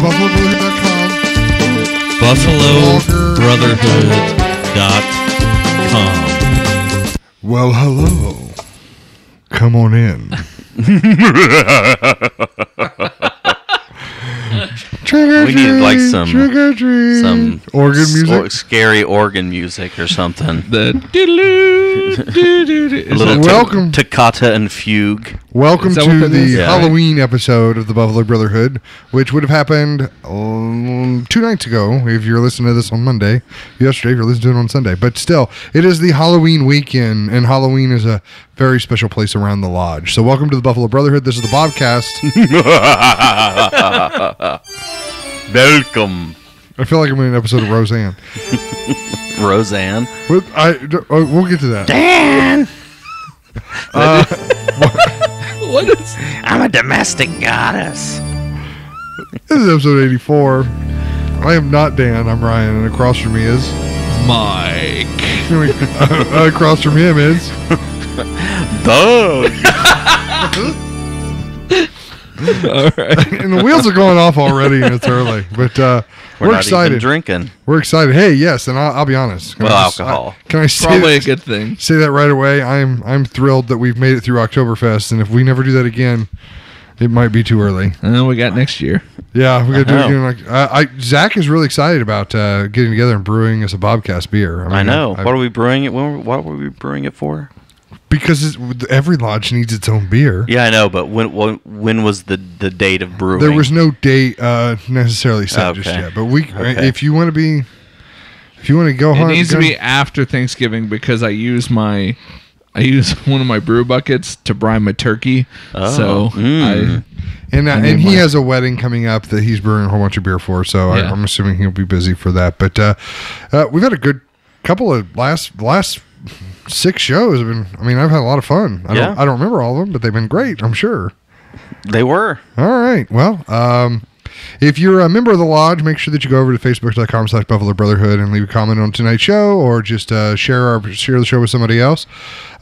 BuffaloBrotherhood.com. BuffaloBrotherhood.com. Well, hello. Come on in. We need like some organ music, scary organ music or something. Welcome toccata and fugue. Welcome to the Halloween episode of the Buffalo Brotherhood, which would have happened 2 nights ago if you're listening to this on Monday. Yesterday if you're listening to it on Sunday. But still, it is the Halloween weekend, and Halloween is a very special place around the lodge. So welcome to the Buffalo Brotherhood. This is the BOBcast. Welcome. I feel like I'm in an episode of Roseanne. Roseanne? We'll get to that. Dan! What is... I'm a domestic goddess. This is episode 84. I am not Dan. I'm Ryan, and across from me is... Mike. Across from him is... Doug. All right. And the wheels are going off already, and it's early. But we're not excited. Even drinking. We're excited. Hey, yes, and I'll be honest. Alcohol. Can I say probably a good thing? Say that right away. I'm thrilled that we've made it through Oktoberfest, and if we never do that again, it might be too early. And we got next year. Yeah, we got to do it again. Zach is really excited about getting together and brewing us a BOBcast beer. I know. What are we brewing it? What were we brewing it for? Because every lodge needs its own beer. Yeah, I know, but when was the date of brewing? There was no date necessarily set just yet. But if you want to go it needs to be after Thanksgiving because I use one of my brew buckets to brine my turkey. Oh. So and he has a wedding coming up that he's brewing a whole bunch of beer for. So yeah. I'm assuming he'll be busy for that. But we've had a good couple of last 6 shows. I've had a lot of fun. I don't remember all of them, but they've been great, I'm sure. They were. All right. Well, if you're a member of the lodge, make sure that you go over to facebook.com/Buffalo Brotherhood and leave a comment on tonight's show, or just share the show with somebody else.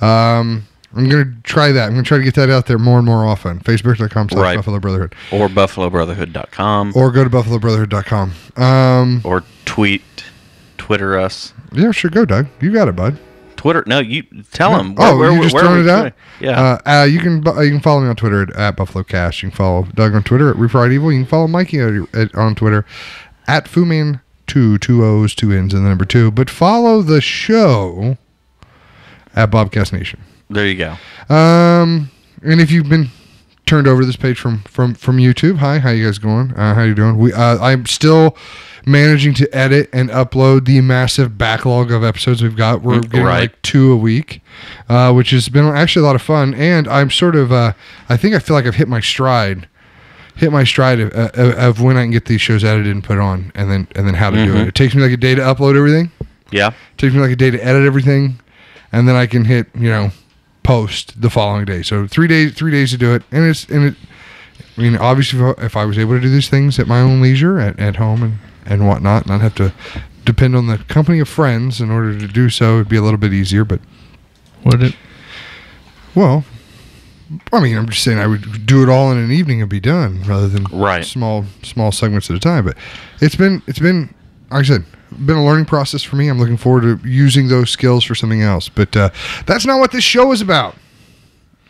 I'm going to try that. I'm going to try to get that out there more and more often. Facebook.com/Buffalo Brotherhood. Or BuffaloBrotherhood.com. Or go to BuffaloBrotherhood.com. Or Twitter us. Yeah, sure. Go, Doug. You got it, bud. Twitter? No, you tell them. You just throwing it out? Yeah. You can follow me on Twitter at BuffaloCast. You can follow Doug on Twitter at Repried Evil. You can follow Mikey on Twitter at FuMan2, 2 O's, 2 N's, and the number 2. But follow the show at BOBcast Nation. There you go. And if you've been turned over to this page from YouTube, hi, how you guys going? How you doing? I'm still managing to edit and upload the massive backlog of episodes we've got. We're getting like 2 a week, which has been actually a lot of fun. And I'm sort of, I feel like I've hit my stride of when I can get these shows edited and put on, and then how to do it. It takes me like a day to upload everything. Yeah. It takes me like a day to edit everything, and then I can hit, post the following day. So 3 days to do it. And obviously if I was able to do these things at my own leisure at home and whatnot, not have to depend on the company of friends in order to do so, it'd be a little bit easier. But would it? Well, I'm just saying I would do it all in an evening and be done rather than small segments at a time. But it's been like I said, been a learning process for me. I'm looking forward to using those skills for something else. But that's not what this show is about.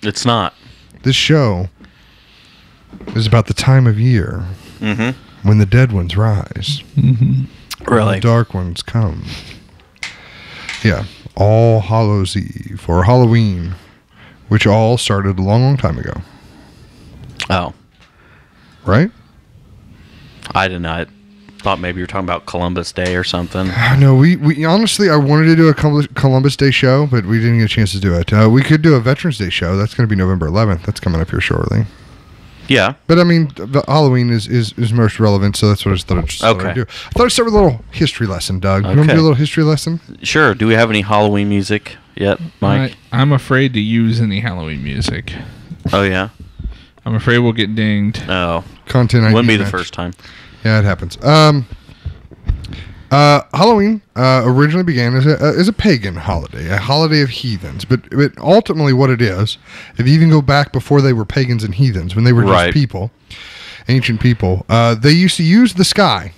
It's not. This show is about the time of year when the dead ones rise. Really? The dark ones come. Yeah. All Hallows Eve or Halloween, which all started a long, long time ago. Oh. Right? I did not. Thought maybe you were talking about Columbus Day or something. No, we honestly, I wanted to do a Columbus Day show, but we didn't get a chance to do it. We could do a Veterans Day show. That's going to be November 11th. That's coming up here shortly. Yeah. But the Halloween is most relevant, so that's what I thought I'd do. I thought I'd start with a little history lesson, Doug. You want to do a little history lesson? Sure. Do we have any Halloween music yet, Mike? I'm afraid to use any Halloween music. Oh, yeah? I'm afraid we'll get dinged. Oh. Content ID wouldn't be match. The first time. Yeah, it happens. Halloween originally began as a pagan holiday, a holiday of heathens. But ultimately what it is, if you even go back before they were pagans and heathens, when they were just people, ancient people. They used to use the sky.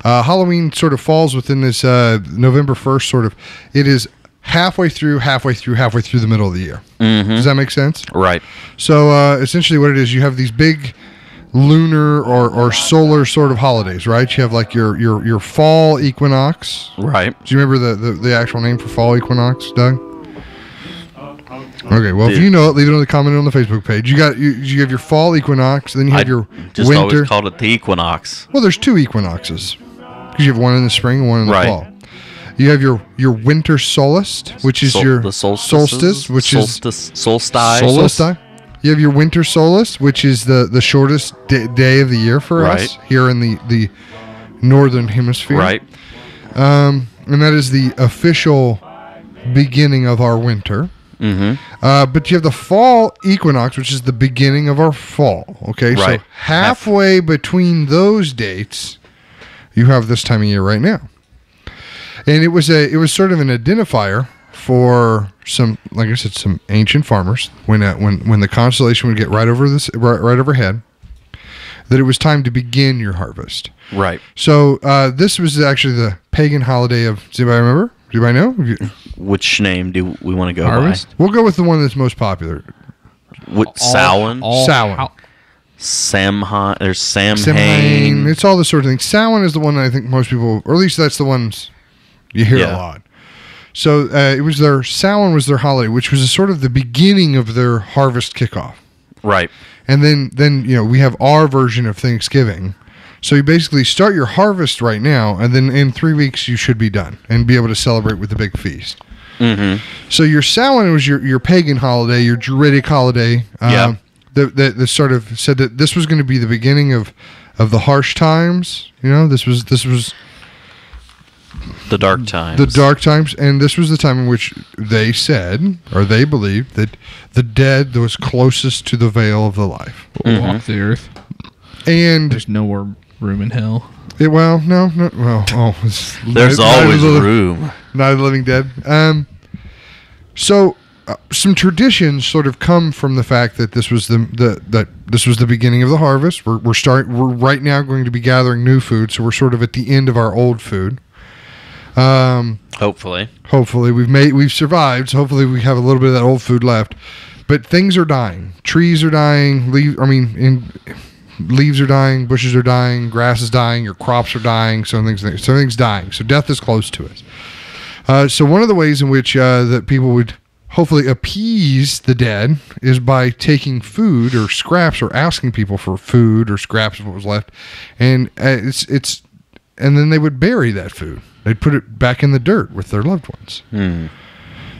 Halloween sort of falls within this November 1st sort of. It is halfway through the middle of the year. Mm-hmm. Does that make sense? Right. So essentially what it is, you have these big lunar or solar sort of holidays, right? You have like your fall equinox. Right. Do you remember the actual name for fall equinox, Doug? Okay, well, if you know it, leave it in the comment on the Facebook page. You have your fall equinox, then you have your just winter. Always called it the equinox. Well, there's 2 equinoxes because you have one in the spring and one in the fall. You have your winter solstice, which is the solstice, which is solstice. You have your winter solstice, which is the shortest day of the year for us here in the northern hemisphere. Right. And that is the official beginning of our winter. Mm-hmm. But you have the fall equinox, which is the beginning of our fall. Okay, right. So halfway between those dates, you have this time of year right now, and it was sort of an identifier for some, like I said, some ancient farmers when the constellation would get right overhead, that it was time to begin your harvest. Right. So this was actually the pagan holiday of. Does anybody remember? Do anybody know? Which name do we want to go Harvest? by? We'll go with the one that's most popular. Samhain? Samhain. Samhain. There's Samhain. It's all this sort of thing. Samhain is the one that I think most people, or at least that's the ones you hear a lot. So Samhain was their holiday, which was sort of the beginning of their harvest kickoff. Right. And then we have our version of Thanksgiving. So you basically start your harvest right now, and then in 3 weeks you should be done and be able to celebrate with a big feast. Mm-hmm. So your Samhain was your pagan holiday, your Druidic holiday. That sort of said that this was going to be the beginning of the harsh times. This was the dark times. The dark times, and this was the time in which they said, or they believed, that the dead was closest to the veil of the life. Walk the earth. And there's nowhere room in hell. There's always room. Night of the Living Dead. So some traditions sort of come from the fact that this was the beginning of the harvest. We're right now going to be gathering new food, so we're sort of at the end of our old food. Hopefully we've survived. So hopefully we have a little bit of that old food left. But things are dying. Trees are dying. Leaves are dying, bushes are dying, grass is dying, your crops are dying, something's dying. So death is close to us. So one of the ways in which that people would hopefully appease the dead is by taking food or scraps, or asking people for food or scraps of what was left, and and then they would bury that food. They'd put it back in the dirt with their loved ones.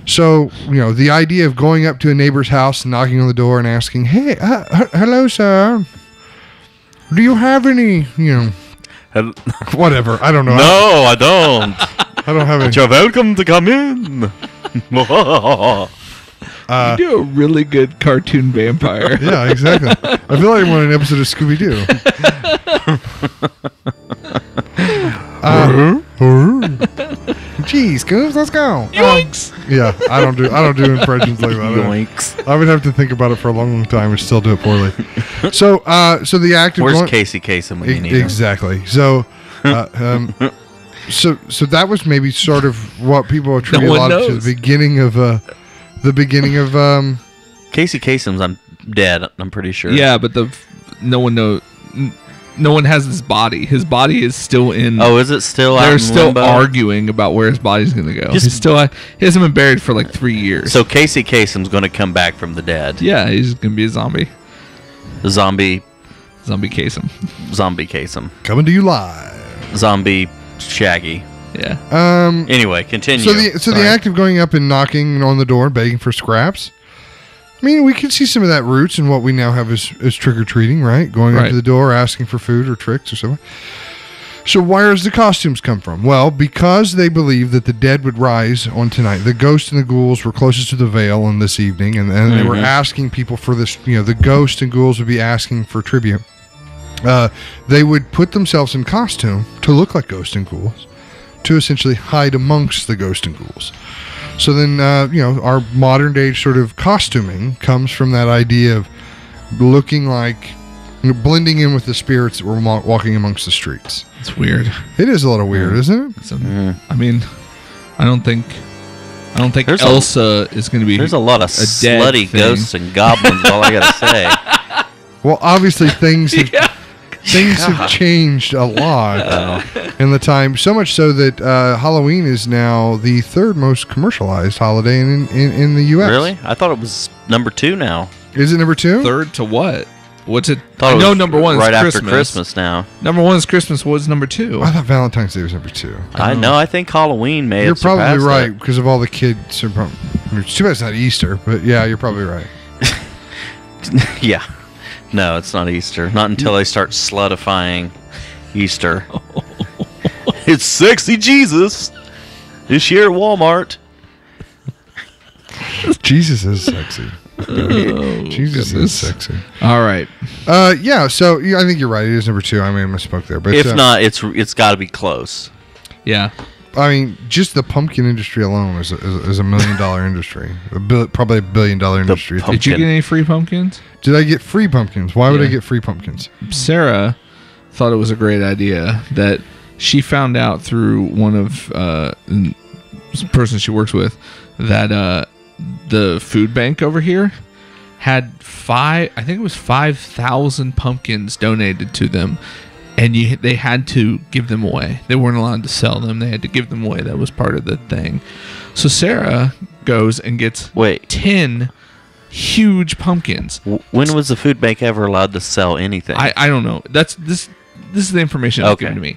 So, the idea of going up to a neighbor's house and knocking on the door and asking, "Hey, hello, sir. Do you have any, whatever? I don't know. No, I don't. I don't have any. You're welcome to come in." You do a really good cartoon vampire. Yeah, exactly. I feel like I'm on an episode of Scooby-Doo. Geez, Scoobs, let's go. Yoinks. Yeah, I don't do impressions like that. Yoinks. I would have to think about it for a long time and still do it poorly. So the act of where's Casey Kasem when you need him? Exactly. So, so that was maybe sort of what people attribute a lot to the beginning of Casey Kasem's dead. I'm pretty sure. Yeah, but no one knows. No one has his body. His body is still in. Oh, is it still? They're still arguing about where his body's going to go. He hasn't been buried for like 3 years. So Casey Kasem's going to come back from the dead. Yeah, he's going to be a zombie. Zombie Kasem. Zombie Kasem. Coming to you live. Zombie Shaggy. Yeah. Anyway, continue. So the act of going up and knocking on the door, begging for scraps. I mean, we can see some of that roots in what we now have as trick-or-treating, right? Going up to the door, asking for food or tricks or something. So where does the costumes come from? Well, because they believed that the dead would rise on tonight. The ghosts and the ghouls were closest to the veil on this evening, and they were asking people for this, the ghosts and ghouls would be asking for tribute. They would put themselves in costume to look like ghosts and ghouls, to essentially hide amongst the ghosts and ghouls. So then, our modern day sort of costuming comes from that idea of looking like blending in with the spirits that were walking amongst the streets. It's weird. It is a little weird, isn't it? I mean, I don't think Elsa is going to be. There's a lot of slutty ghosts and goblins. All I gotta say. Well, obviously things have changed a lot in the time. So much so that Halloween is now the third most commercialized holiday in the U.S. Really? I thought it was number 2 now. Is it number 2? Third to what? What's it? I know number 1 is right Christmas. after Christmas now. Number 1 is Christmas. What's number 2? I thought Valentine's Day was number 2. I know. I think Halloween may You're have probably right it. because of all the kids. It's too bad it's not Easter, but yeah, you're probably right. Yeah. No, it's not Easter. Not until they start slutifying Easter. It's sexy Jesus this year at Walmart. Jesus is sexy. Jesus is sexy. All right. Yeah. So I think you're right. It is number 2. I mean, I misspoke there, but if not, it's got to be close. Yeah. I mean, just the pumpkin industry alone is a $1 million industry. Probably $1 billion industry. Did you get any free pumpkins? Did I get free pumpkins? Why would I get free pumpkins? Sarah thought it was a great idea that she found out through one of the person she works with that the food bank over here had 5,000 pumpkins donated to them, and they had to give them away. They weren't allowed to sell them. They had to give them away. That was part of the thing. So Sarah goes and gets 10 huge pumpkins. When was the food bank ever allowed to sell anything? I don't know. This is the information that's given to me.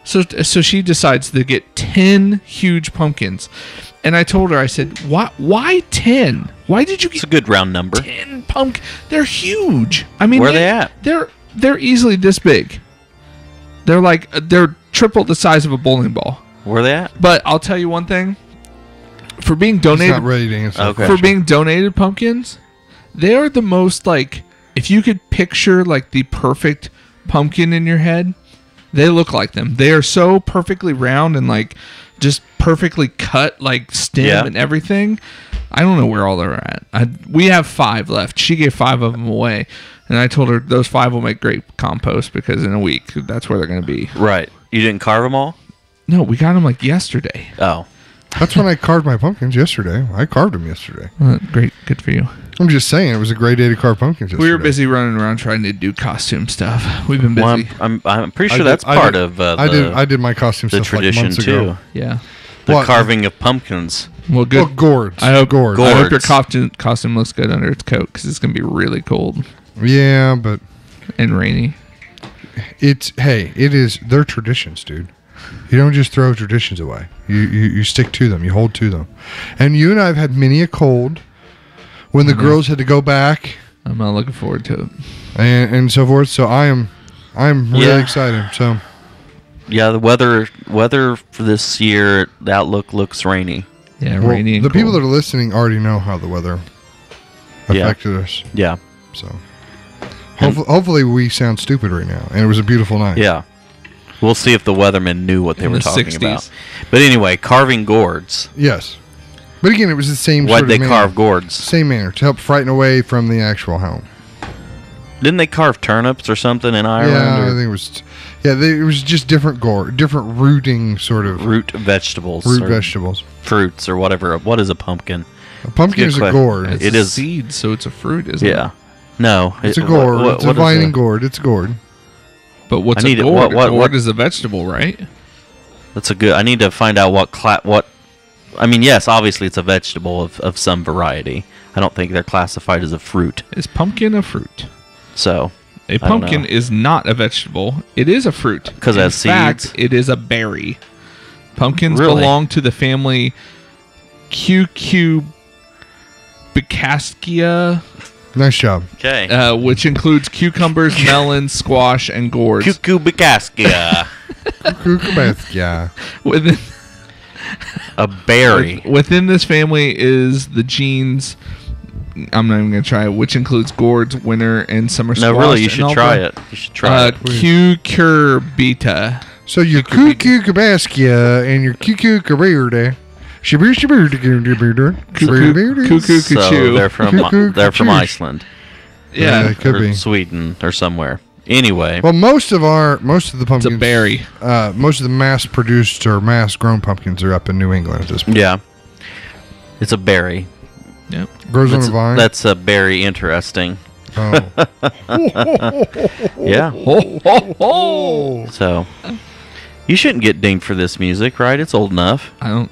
So she decides to get 10 huge pumpkins. And I told her, I said, why 10? Why did you get It's a good round number. 10 pumpkins? They're huge. I mean, where are they at? They're easily this big. They're triple the size of a bowling ball. Where are they at? But I'll tell you one thing. For being donated, He's not ready to answer that for question. being donated pumpkins, they are the most if you could picture the perfect pumpkin in your head, they look like them. They are so perfectly round and just perfectly cut stem and everything. I don't know where all they're at. We have 5 left. She gave 5 of them away, and I told her those 5 will make great compost because in a week that's where they're going to be. Right. You didn't carve them all? No, we got them yesterday. Oh. That's when I carved my pumpkins yesterday. I carved them yesterday. Great, good for you. I'm just saying, it was a great day to carve pumpkins yesterday. We were busy running around trying to do costume stuff. We've been busy. Well, I'm pretty sure that's part of I did my costume the stuff tradition months too. ago. Yeah. The carving of pumpkins. Well, good. Well, gourds. I hope gourds. I hope your costume looks good under its coat because it's gonna be really cold Yeah, but and rainy. it is their traditions, dude. You don't just throw traditions away. You stick to them. You hold to them. And you and I have had many a cold when the girls had to go back. I'm not looking forward to it. And so forth. So I'm really excited. So yeah, the weather for this year, the outlook looks rainy. Yeah, rainy and the cold. people that are listening already know how the weather affected us. Yeah. So hopefully we sound stupid right now. And it was a beautiful night. Yeah. We'll see if the weathermen knew what they were talking 60s. about. But anyway, carving gourds. Yes. But again, it was the same Why'd sort they of manner. carve gourds? Same manner, to help frighten away from the actual home. Didn't they carve turnips or something in Ireland? Yeah, or I think it was. Yeah, it was just different different rooting sort of root vegetables. root or vegetables. Fruits or whatever. What is a pumpkin? A pumpkin is a gourd. It's It a is- seed, so it's a fruit, isn't it? Yeah. No. It's a gourd. It's a what is vining gourd. It's a gourd. But what's I a need it- gourd? what- A gourd what- is a vegetable, right? That's a good. I need to find out what. I mean, yes, obviously it's a vegetable of some variety. I don't think they're classified as a fruit. Is pumpkin a fruit? So A pumpkin is not a vegetable. It is a fruit. 'Cause it has In fact, seeds? it is a berry. Pumpkins Really? belong to the family BOBcastia, Nice job. okay. which includes cucumbers, melons, squash, and gourds. Cucubicascia. Yeah. Within A berry. within this family is the genes. I'm not even gonna try it, which includes gourds, winter, and summer squash. No, really, you and should all try that. it. You should try it. Cucurbita. So your cuckoo-cabaskia and your cuckoo-career Cuckoo So cuckoo. they're from Cuckoo, they're from cuckoo. Iceland. Yeah, it could be Sweden or somewhere. Anyway, well, most of the pumpkins, it's a berry. Most of the mass-produced or mass-grown pumpkins are up in New England at this point. Yeah, it's a berry. Yep, grows on a vine. That's very interesting. Oh. Yeah. So, you shouldn't get dinged for this music, right? It's old enough. I don't.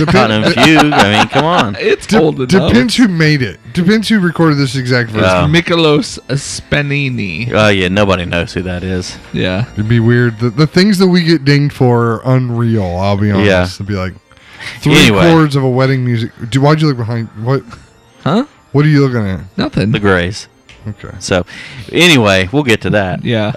Kind of fugue. I mean, come on. It's old enough. Depends who made it. Depends who recorded this exact verse. Michelos Spanini. Oh, yeah. Nobody knows who that is. Yeah. It'd be weird. The things that we get dinged for are unreal, I'll be honest. Yeah. It'd be like three chords of a wedding music. Why'd you look behind? What? Huh? What are you looking at? Nothing. The Grays. Okay. So, anyway, we'll get to that. Yeah.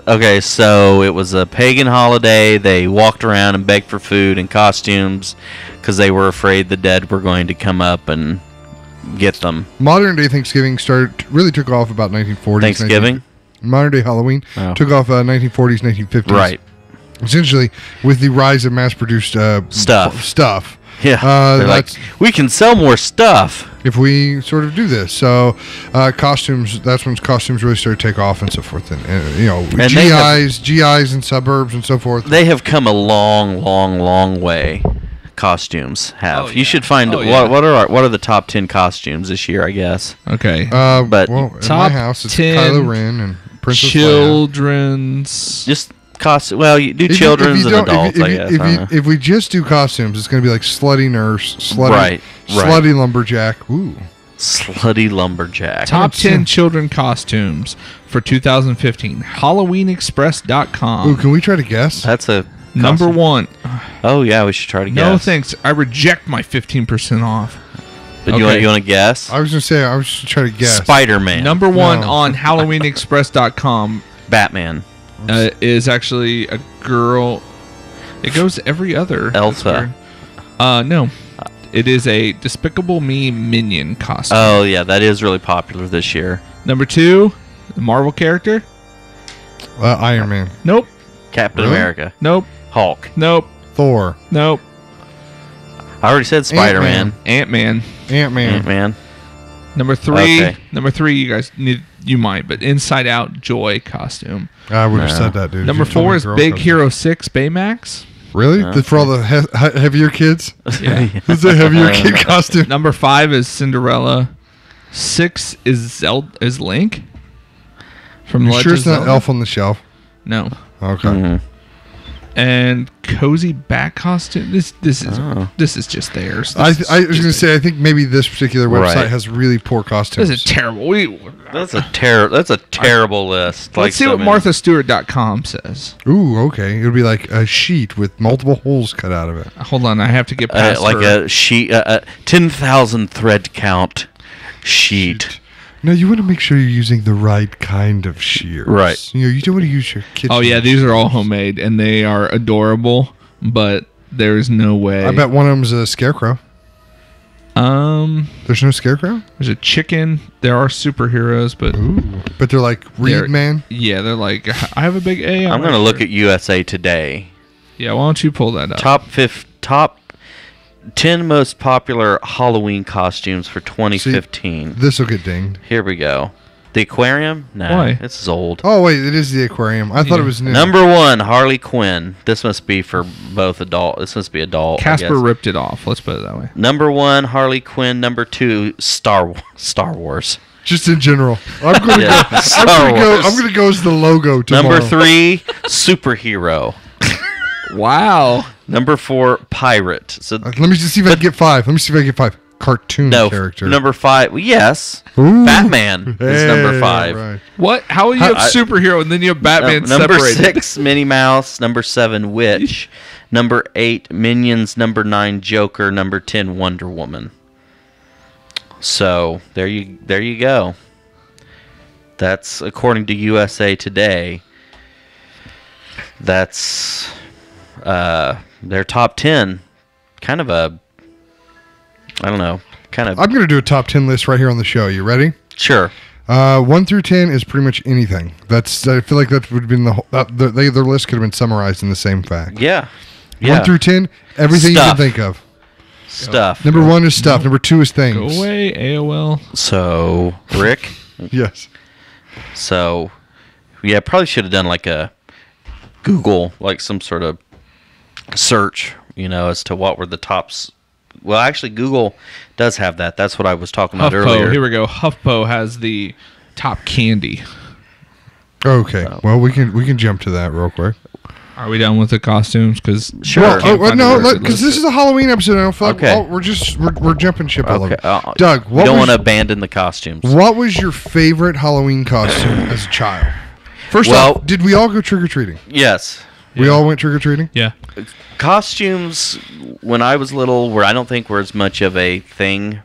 Okay, so it was a pagan holiday. They walked around and begged for food and costumes because they were afraid the dead were going to come up and get them. Modern day Thanksgiving really took off about 1940s. Thanksgiving? Modern day Halloween took off 1940s, 1950s. Right. Essentially, with the rise of mass-produced stuff. Yeah, they're like, we can sell more stuff if we sort of do this. So, costumes. That's when costumes really started to take off and so forth. And GIs in suburbs and so forth. They have come a long, long, long way. Costumes have. You should find what are the top 10 costumes this year? I guess. Okay. But in my house, it's 10 Kylo Ren and Princess children's. Just costume. Well, you do children's and adults. I guess. If we just do costumes, it's going to be like slutty nurse, slutty lumberjack. Ooh, slutty lumberjack. Top 10 children costumes for 2015. HalloweenExpress.com. Ooh, can we try to guess? That's a number one. Oh yeah, we should try to guess. No thanks. I reject my 15% off. But you want to guess? I was going to say I was just trying to guess. Spider-Man. Number one on HalloweenExpress.com. Batman. Is actually a girl. It goes every other. Elsa. No. It is a Despicable Me Minion costume. Oh, yeah. That is really popular this year. Number 2, the Marvel character. Iron Man. Nope. Captain America. Nope. Hulk. Nope. Thor. Nope. I already said Spider-Man. Ant-Man. Number 3. Okay. Number 3, you guys you might, but Inside Out Joy costume. I would have said that, dude. Number 4 is Big Hero 6 Baymax. Really? For all the heavier kids? Yeah. It's a heavier kid costume. Number 5 is Cinderella. 6 is Link. From Legend. Sure it's not Elf on the Shelf? No. Okay. Mm-hmm. And cozy back costume. This is just theirs. I was going to say I think maybe this particular website has really poor costumes. This is terrible. That's a terrible list. Let's see what MarthaStewart.com says. Ooh, okay. It'll be like a sheet with multiple holes cut out of it. Hold on, I have to get past like a sheet, 10,000 thread count sheet. No, you want to make sure you're using the right kind of shears. Right. You don't want to use your kitchen. Oh, yeah, these are all homemade, and they are adorable, but there's no way. I bet one of them's a scarecrow. There's no scarecrow? There's a chicken. There are superheroes, but... Ooh. But they're like Reed Man? Yeah, they're like, I have a big A. I'm going to look at USA Today. Yeah, why don't you pull that up? Top 10 most popular Halloween costumes for 2015. This will get dinged. Here we go. The aquarium? No, Why? This is old. Oh, wait, it is the aquarium. I thought it was new. Number 1, Harley Quinn. This must be for both adult. This must be adult. Casper ripped it off. Let's put it that way. Number 1, Harley Quinn. Number 2, Star Wars. Just in general. I'm going to go as the logo tomorrow. Number 3, superhero. Wow. Number 4, pirate. So let me just see if I can get 5. Cartoon character. Number 5. Well, yes. Ooh. Batman is number 5. Right. What? How will you have superhero and then you have Batman number separated? 6, Minnie Mouse. Number 7, Witch. Number 8, Minions. Number 9, Joker. Number 10, Wonder Woman. So there you go. That's according to USA Today. That's their top 10. Kind of a, I don't know. I'm going to do a top 10 list right here on the show. You ready? Sure. 1 through 10 is pretty much anything. I feel like that would have been their list could have been summarized in the same fact. Yeah. 1 through 10, everything you can think of. Stuff. Number 1 is stuff. Number 2 is things. Go away, AOL. So, Rick? Yes. So, yeah, probably should have done like a Google, like some sort of search, as to what were the tops. Well, actually, Google does have that. That's what I was talking about earlier. Here we go. HuffPo has the top candy. Okay. Well, we can jump to that real quick. Are we done with the costumes? Because sure. Because this is a Halloween episode. I don't feel like we're jumping ship a little bit. Doug, you don't want to abandon the costumes. What was your favorite Halloween costume as a child? First off, did we all go trick or treating? Yes. We all went trick or treating. Yeah. Costumes when I was little, I don't think were as much of a thing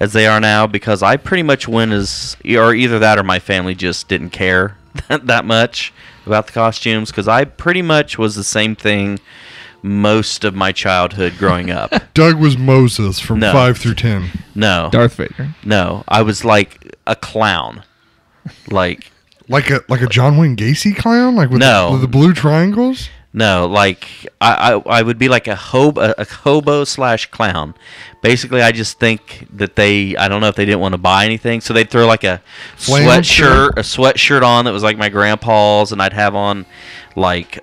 as they are now, because I pretty much went or either that or my family just didn't care that much about the costumes, because I pretty much was the same thing most of my childhood growing up. Doug was Moses from 5 through 10. No. Darth Vader. No, I was like a clown. Like a John Wayne Gacy clown? Like with the blue triangles? No, like I would be like a hobo / clown. Basically, I just think that I don't know if they didn't want to buy anything, so they'd throw like a sweatshirt on that was like my grandpa's, and I'd have on like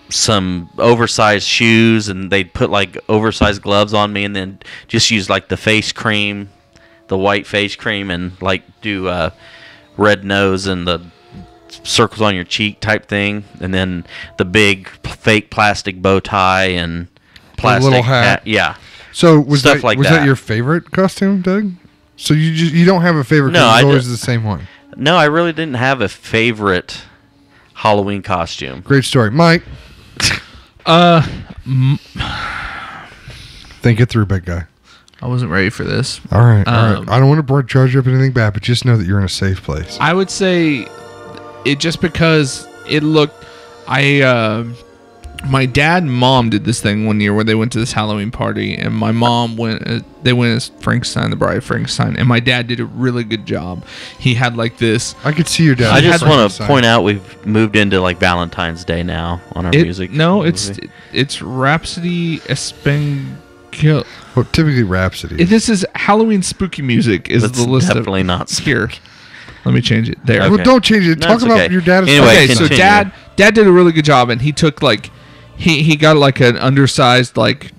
some oversized shoes, and they'd put like oversized gloves on me, and then just use like the white face cream, and like do red nose and the circles on your cheek type thing, and then the big fake plastic bow tie and plastic little hat. Yeah. So was that your favorite costume, Doug? So you don't have a favorite? No, it's always the same one. No, I really didn't have a favorite Halloween costume. Great story, Mike. Think it through, big guy. I wasn't ready for this. All right. I don't want to charge you up anything bad, but just know that you're in a safe place. I would say it just because it looked. My dad and mom did this thing one year where they went to this Halloween party, and my mom went. They went as Frankenstein, the Bride of Frankenstein, and my dad did a really good job. He had like this. I could see your dad. I just want to point out we've moved into like Valentine's Day now on our music. No, it's Rhapsody Espengil. Well, typically Rhapsody. This is Halloween spooky music. Is That's the list definitely not here? Let me change it there. Okay. Well, don't change it. Talk about your dad. Anyway, so dad did a really good job, and he took like he got like an undersized like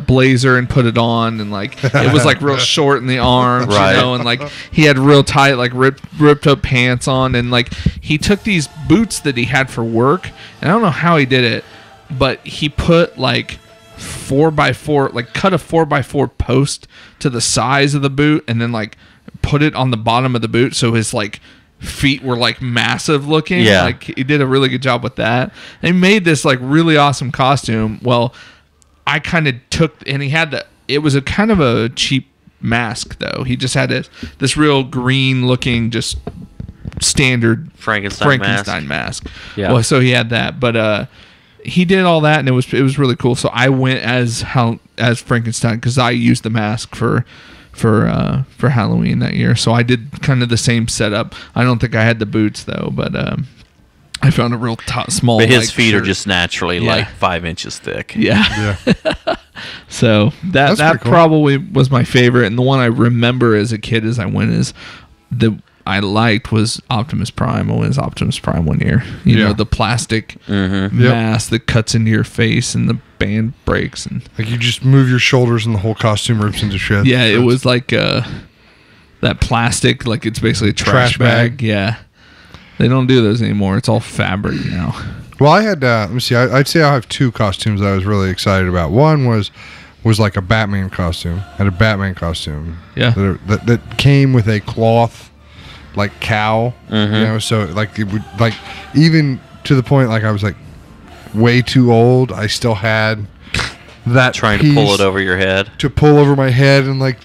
blazer and put it on, and like it was like real short in the arms, right. And like he had real tight like ripped up pants on, and like he took these boots that he had for work, and I don't know how he did it, but he put like 4x4, like cut a 4x4 post to the size of the boot, and then like put it on the bottom of the boot so his like feet were like massive looking. Yeah. Like he did a really good job with that. They made this like really awesome costume. Well, I kind of took, and he had it was a kind of a cheap mask though. He just had this real green looking, just standard Frankenstein mask. Yeah. Well, so he had that, but he did all that, and it was really cool. So I went as Frankenstein because I used the mask for Halloween that year. So I did kind of the same setup. I don't think I had the boots though, but I found a real small. But his feet are just naturally like 5 inches thick. Yeah. So that cool. Probably was my favorite, and the one I remember as a kid as I went I liked was Optimus Prime. I went as Optimus Prime one year. You know, the plastic mask that cuts into your face and the band breaks. And like you just move your shoulders and the whole costume rips into shreds. Yeah, it was like that plastic, like it's basically a trash bag. Yeah. They don't do those anymore. It's all fabric now. Well, I had, let me see, I'd say I have two costumes that I was really excited about. One was like a Batman costume. I had a Batman costume. Yeah. That came with a cloth like cowl, so like it would, like, even to the point like I was like way too old, I still had that trying to pull it over your head, to pull over my head and like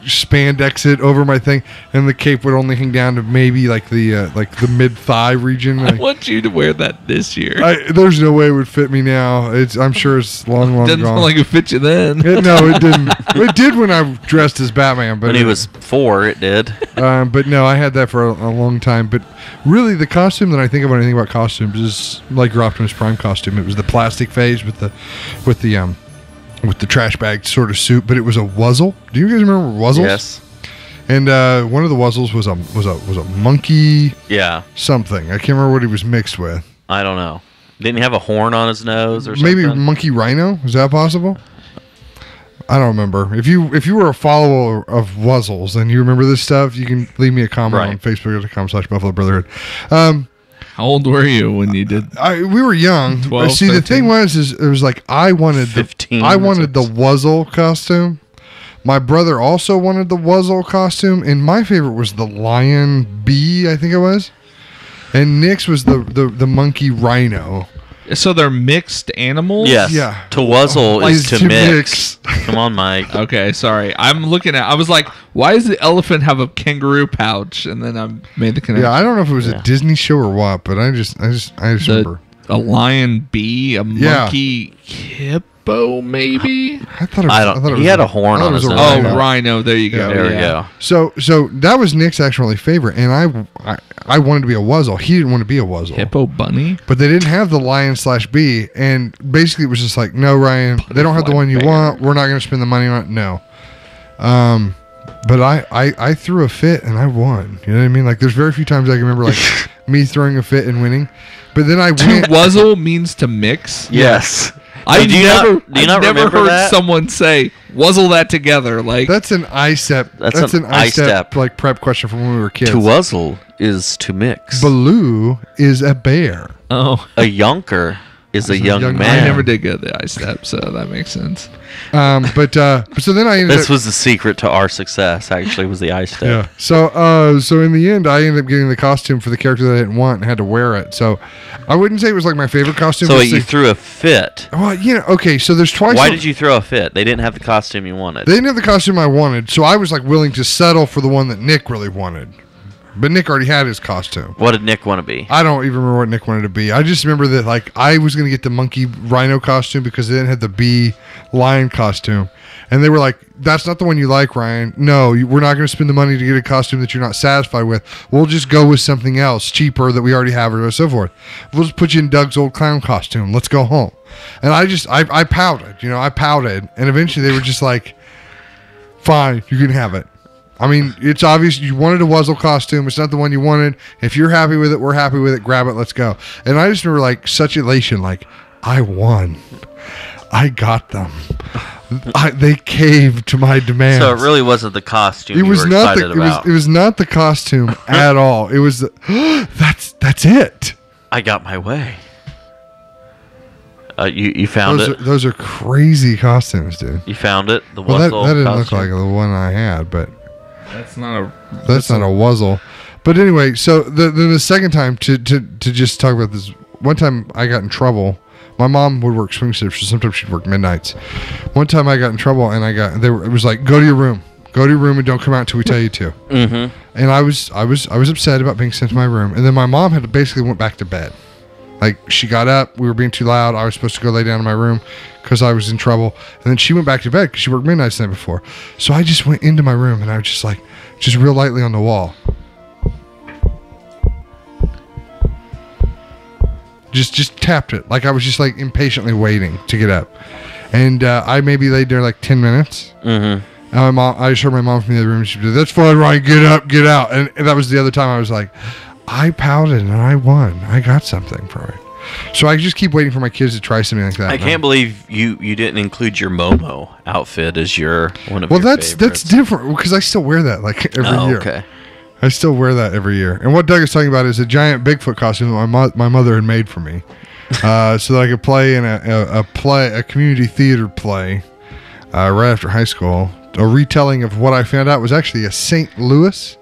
spandex it over my thing, and the cape would only hang down to maybe like the mid thigh region. I want you to wear that this year. There's no way it would fit me now. I'm sure it's long Doesn't gone. Sound like it fit you then. No, it didn't. It did when I dressed as Batman, but when he was 4, it did. But no, I had that for a long time. But really, the costume that I think of when I think about costumes is like your Optimus Prime costume. It was the plastic phase with the with the trash bag sort of suit, but it was a wuzzle. Do you guys remember wuzzles? Yes. And one of the wuzzles was a monkey. Yeah. Something. I can't remember what he was mixed with. I don't know. Didn't he have a horn on his nose or something? Maybe monkey rhino? Is that possible? I don't remember. If you were a follower of wuzzles and you remember this stuff, you can leave me a comment on Facebook.com/Buffalo Brotherhood. How old were you when you did? We were young. 12, See, 13? the thing was, it was like I wanted 15. the wuzzle costume. My brother also wanted the wuzzle costume, and my favorite was the lion bee, I think it was. And Nick's was the monkey rhino. So they're mixed animals? Yes. Yeah. To wuzzle is to mix. mix. Come on, Mike. Okay, sorry. I was like, why does the elephant have a kangaroo pouch? And then I made the connection. Yeah, I don't know if it was a Disney show or what, but I just remember. A lion bee, a monkey hippo, maybe? I thought it was he had a horn on his nose. Oh, rhino. There you go. There we go. So that was Nick's actually favorite, and I wanted to be a wuzzle. He didn't want to be a wuzzle. Hippo bunny? But they didn't have the lion/bee, and basically it was just like, no, Ryan, they don't have the one you want. We're not going to spend the money on it. No. But I threw a fit and I won. You know what I mean? Like, there's very few times I can remember like me throwing a fit and winning. But then I went. To wuzzle means to mix? Yes. I've do you not never heard that? someone say wuzzle that together. Like, that's an ISTEP. That's an ISTEP like prep question from when we were kids. To wuzzle is to mix. Baloo is a bear. oh, A yonker is a young young man. I never did go the I-step, so that makes sense. But so then I ended This up. was the secret to our success. Actually, was the ice step. Yeah. So in the end, I ended up getting the costume for the character that I didn't want and had to wear it. So I wouldn't say it was like my favorite costume. So you threw a fit. Well, okay. So there's twice. Why did you throw a fit? They didn't have the costume you wanted. They didn't have the costume I wanted, so I was like willing to settle for the one that Nick really wanted. But Nick already had his costume. What did Nick want to be? I don't even remember what Nick wanted to be. I just remember that like I was going to get the monkey rhino costume because they didn't have the bee lion costume. And they were like, that's not the one you like, Ryan. No, we're not going to spend the money to get a costume that you're not satisfied with. We'll just go with something else cheaper that we already have or so forth. We'll just put you in Doug's old clown costume. Let's go home. And I pouted. I pouted. And eventually they were just like, fine, you can have it. I mean, it's obvious you wanted a wuzzle costume. It's not the one you wanted. If you're happy with it, we're happy with it. Grab it. Let's go. And I just remember like such elation. Like, I won. I got them. They caved to my demands. So it really wasn't the costume It was you were not excited about. It was not the costume at all. It was that's it. I got my way. You found it. Those are crazy costumes, dude. You found it. The Well, wuzzle that didn't costume. look like the one I had, but That's not a wuzzle. But anyway, so the second time to just talk about this, one time I got in trouble. My mom would work swing shifts, so sometimes she'd work midnights. One time I got in trouble, and it was like, go to your room, and don't come out until we tell you to. Mm-hmm. And I was upset about being sent to my room, and then my mom had basically went back to bed. Like, she got up, we were being too loud, I was supposed to go lay down in my room because I was in trouble, and then she went back to bed because she worked midnights the night before. So I just went into my room, and I was just like, just real lightly on the wall. Just tapped it. Like I was just like impatiently waiting to get up. And I maybe laid there like 10 minutes. Mm-hmm. And I just heard my mom from the other room. She said, "That's fine, Ryan. Get up, get out." And that was the other time I was like, I pouted and I won. I got something for it. So I just keep waiting for my kids to try something like that. I can't believe you didn't include your Momo outfit as one of your that's favorites. different because I still wear that like every year. Okay. I still wear that every year. And what Doug is talking about is a giant Bigfoot costume that my mother had made for me, so that I could play in a community theater play right after high school. A retelling of what I found out was actually a St. Louis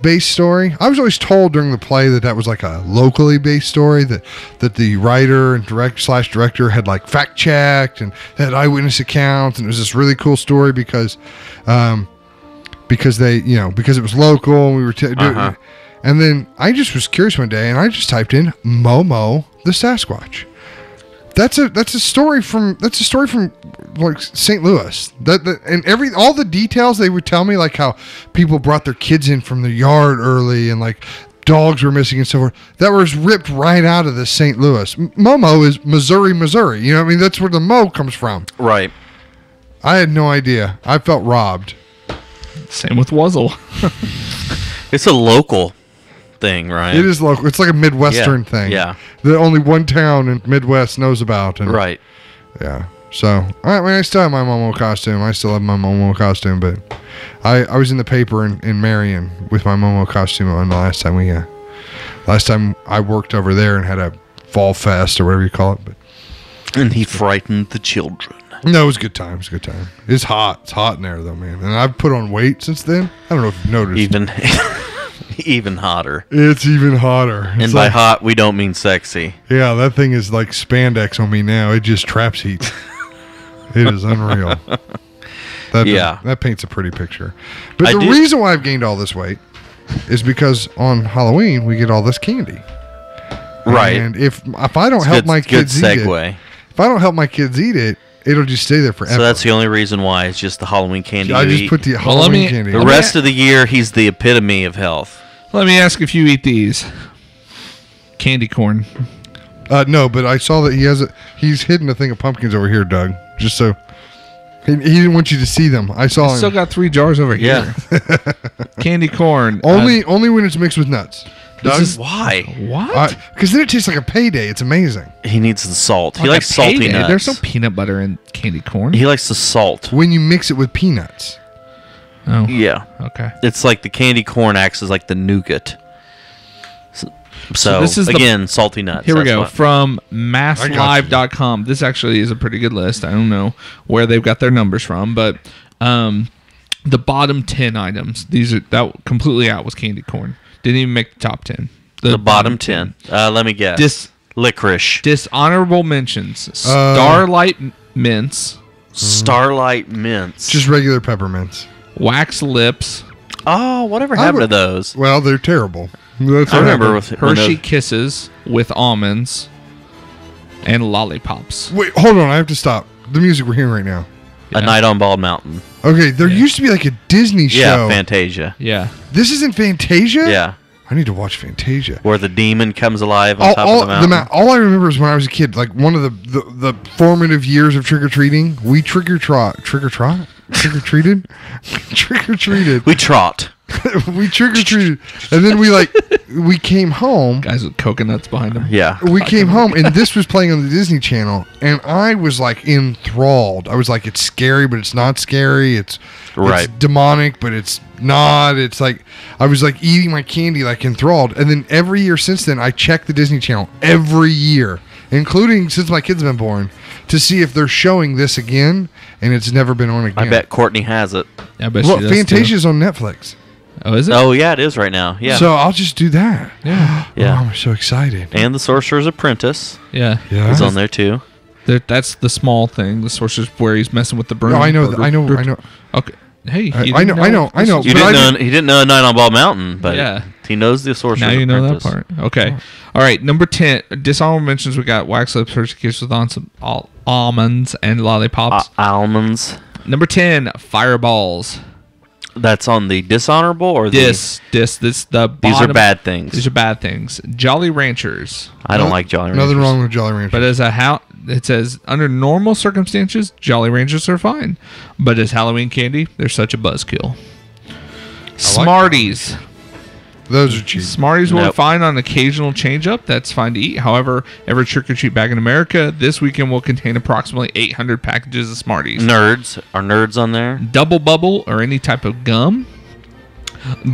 based story. I was always told during the play that was like a locally based story that the writer and director had like fact checked and had eyewitness accounts, and it was this really cool story because they, because it was local and we were and then I just was curious one day and I just typed in Momo the Sasquatch. That's a story from like St. Louis. And all the details they would tell me, like how people brought their kids in from the yard early and like dogs were missing and so forth. That was ripped right out of the St. Louis. Momo is Missouri. You know what I mean? That's where the Mo comes from. Right. I had no idea. I felt robbed. Same with Wuzzle. It's a local thing, right? It is local. It's like a Midwestern thing. Yeah. That only one town in Midwest knows about. And, right. Yeah. So, I still have my Momo costume. I still have my Momo costume, but I was in the paper in Marion with my Momo costume on the last time I worked over there and had a fall fest or whatever you call it. But and he frightened the children. No, it was a good time. It's hot. It's hot in there, though, man. And I've put on weight since then. I don't know if you've noticed. Even hotter. It's even hotter. It's and by hot, we don't mean sexy. Yeah, that thing is like spandex on me now. It just traps heat. It is unreal. That paints a pretty picture. But the reason why I've gained all this weight is because on Halloween, we get all this candy. Right. And if I don't help my kids eat it, if I don't help my kids eat it, it'll just stay there forever. So that's the only reason why it's just the Halloween candy. I just put the Halloween candy. The rest of the year, he's the epitome of health. Let me ask if you eat these. Candy corn. No, but I saw that he's hidden a thing of pumpkins over here, Doug. Just so he didn't want you to see them. I saw him. Still got 3 jars over here. Candy corn. Only when it's mixed with nuts. Doug? Why? What? Because then it tastes like a payday. It's amazing. He needs the salt. He likes salty nuts. There's no peanut butter in candy corn. He likes the salt. When you mix it with peanuts. Oh. Yeah. Okay. It's like the candy corn acts as like the nougat. So this is again salty nuts. Here we go. From masslive.com. This actually is a pretty good list. I don't know where they've got their numbers from, but the bottom 10 items. These are completely out was candy corn. Didn't even make the top 10. The bottom 10. Let me guess. Licorice. Dishonorable mentions. Starlight mints. Starlight mints. Just regular peppermints. Wax lips. Oh, whatever happened to those? Well, they're terrible. I remember with Hershey Kisses with almonds and lollipops. Wait, hold on. I have to stop. The music we're hearing right now. A Night on Bald Mountain. Okay, there used to be like a Disney show. Yeah, Fantasia. Yeah. This isn't Fantasia? Yeah. I need to watch Fantasia. Where the demon comes alive on top of the mountain. All I remember is when I was a kid, like one of the formative years of trick-or-treating, we trick-or-treated? Trick-or-treated. We trot. We trick-or-treated. And then we came home. Guys with coconuts behind them. Yeah. We came home, and this was playing on the Disney Channel, and I was like enthralled. I was like, it's scary, but it's not scary. It's demonic, but it's not. It's like, I was like eating my candy, like enthralled. And then every year since then, I check the Disney Channel every year, including since my kids have been born, to see if they're showing this again, and it's never been on again. I bet Courtney has it. I bet she does Fantasia's on Netflix. Oh, is it? Oh, yeah, it is right now. Yeah. So I'll just do that. Yeah. Yeah. Oh, I'm so excited. And The Sorcerer's Apprentice. Yeah. Is on there too. That's the small thing. The Sorcerer's where he's messing with the broom. No, I know. Okay. Hey, I know. He didn't know A Night on Bald Mountain, but he knows The Sorcerer's Apprentice. Now you know that part. Okay. All right. Number 10. Dishonorable mentions. We got wax lips, Hershey Kisses with almonds and lollipops. Almonds. Number 10. Fireballs. That's on the dishonorable or this the bottom. These are bad things. These are bad things. Jolly Ranchers. I don't like Jolly Ranchers. Nothing wrong with Jolly Ranchers. But it says under normal circumstances, Jolly Ranchers are fine. But as Halloween candy, they're such a buzzkill. Smarties. Those are cheap. Smarties will find on occasional change up. That's fine to eat. However, every trick-or-treat bag in America this weekend will contain approximately 800 packages of Smarties. Nerds. Are nerds on there? Double Bubble or any type of gum.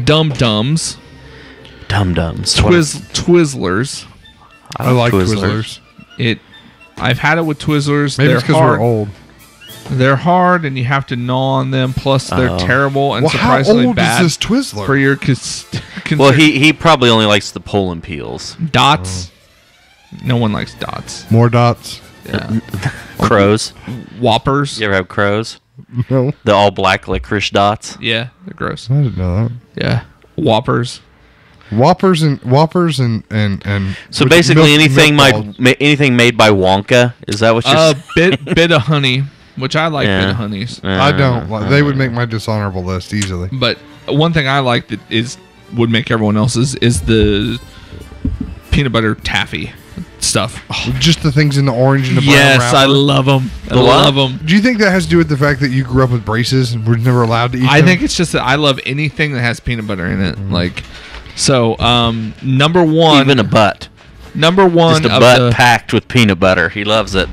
Dum-Dums. Dum-Dums. Twizzlers. I like Twizzlers. I've had it with Twizzlers. Maybe it's because we're old. They're hard, and you have to gnaw on them. Plus, they're terrible and surprisingly how old bad. Is this Twizzler? For your well, he probably only likes the pull and peels. Dots. No one likes dots. More dots. Yeah. Crows. Whoppers. You ever have crows? No. The all black licorice dots. Yeah, they're gross. I didn't know that. Yeah. Whoppers. Whoppers and so basically anything made by Wonka, is that what you're bit of honey, which I like. Bit of honeys. I don't. They would make my dishonorable list easily. But one thing I like that would make everyone else's is the peanut butter taffy. stuff. Oh. Just the things in the orange and the brown Yes, wrapper. I love them. I love them. Do you think that has to do with the fact that you grew up with braces and were never allowed to eat them? I think it's just that I love anything that has peanut butter in it. Like, so number one, even a butt. Number one, just a butt packed with peanut butter. He loves it.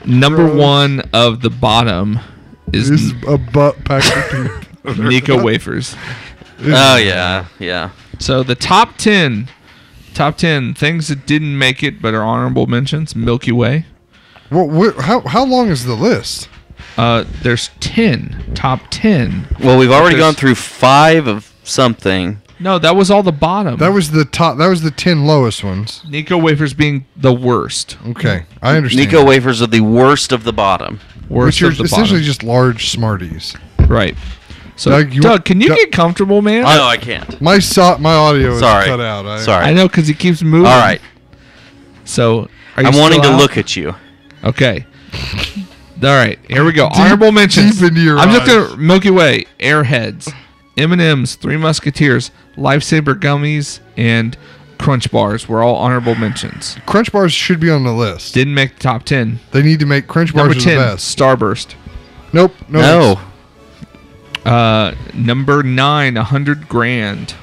Number one of the bottom is a butt packed with peanut butter. Necco wafers. Oh yeah. So the top 10 things that didn't make it but are honorable mentions: Milky Way. Well, how long is the list? There's 10. Top 10. Well, we've already gone through 5 of something. No, that was all the bottom. That was the top. That was the 10 lowest ones. Necco wafers being the worst. Okay, I understand. Necco wafers are the worst of the bottom. Worst Which are of the essentially bottom. just large Smarties. Right. So, Doug, can you get comfortable, man? No, I can't. My audio is cut out. Sorry. I know, because he keeps moving. All right. So, are you I'm wanting to out? look at you. Okay. All right. Here we go. Honorable mentions. Deep into your I'm eyes. just going to Milky Way, Airheads, M&M's, Three Musketeers, Lifesaver Gummies, and Crunch Bars were all honorable mentions. Crunch Bars should be on the list. Didn't make the top 10. They need to make Crunch Bars Number 10, the best. Starburst. Nope. No. Number 9, $100,000.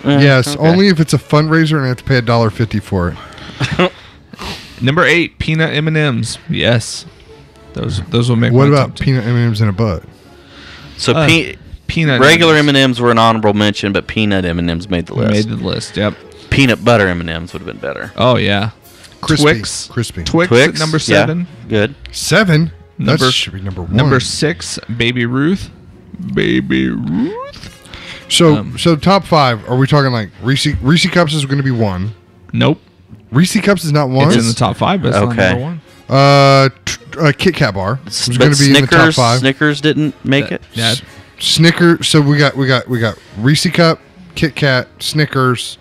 Yes, okay. only if it's a fundraiser and I have to pay $1.50 for it. Number 8, peanut M&Ms. Yes, those will make. What my about top 10. peanut M&Ms in a butt? So peanut regular M&Ms. M&Ms were an honorable mention, but peanut M&Ms made the list. Made the list. Yep. Peanut butter M&Ms would have been better. Oh yeah. Crispy. Twix. Crispy. Twix at number 7. Yeah, good. 7? Number- That should be number 1. Number 6, Baby Ruth. Baby Ruth. So top 5, are we talking like Reese Cups is going to be 1. Nope. Reese Cups is not 1? It's in the top 5, but it's not Okay. number 1. Kit Kat bar is But going to be in the top 5. Snickers didn't make it. Yeah. Snickers. So we got Reese Cup, Kit Kat, Snickers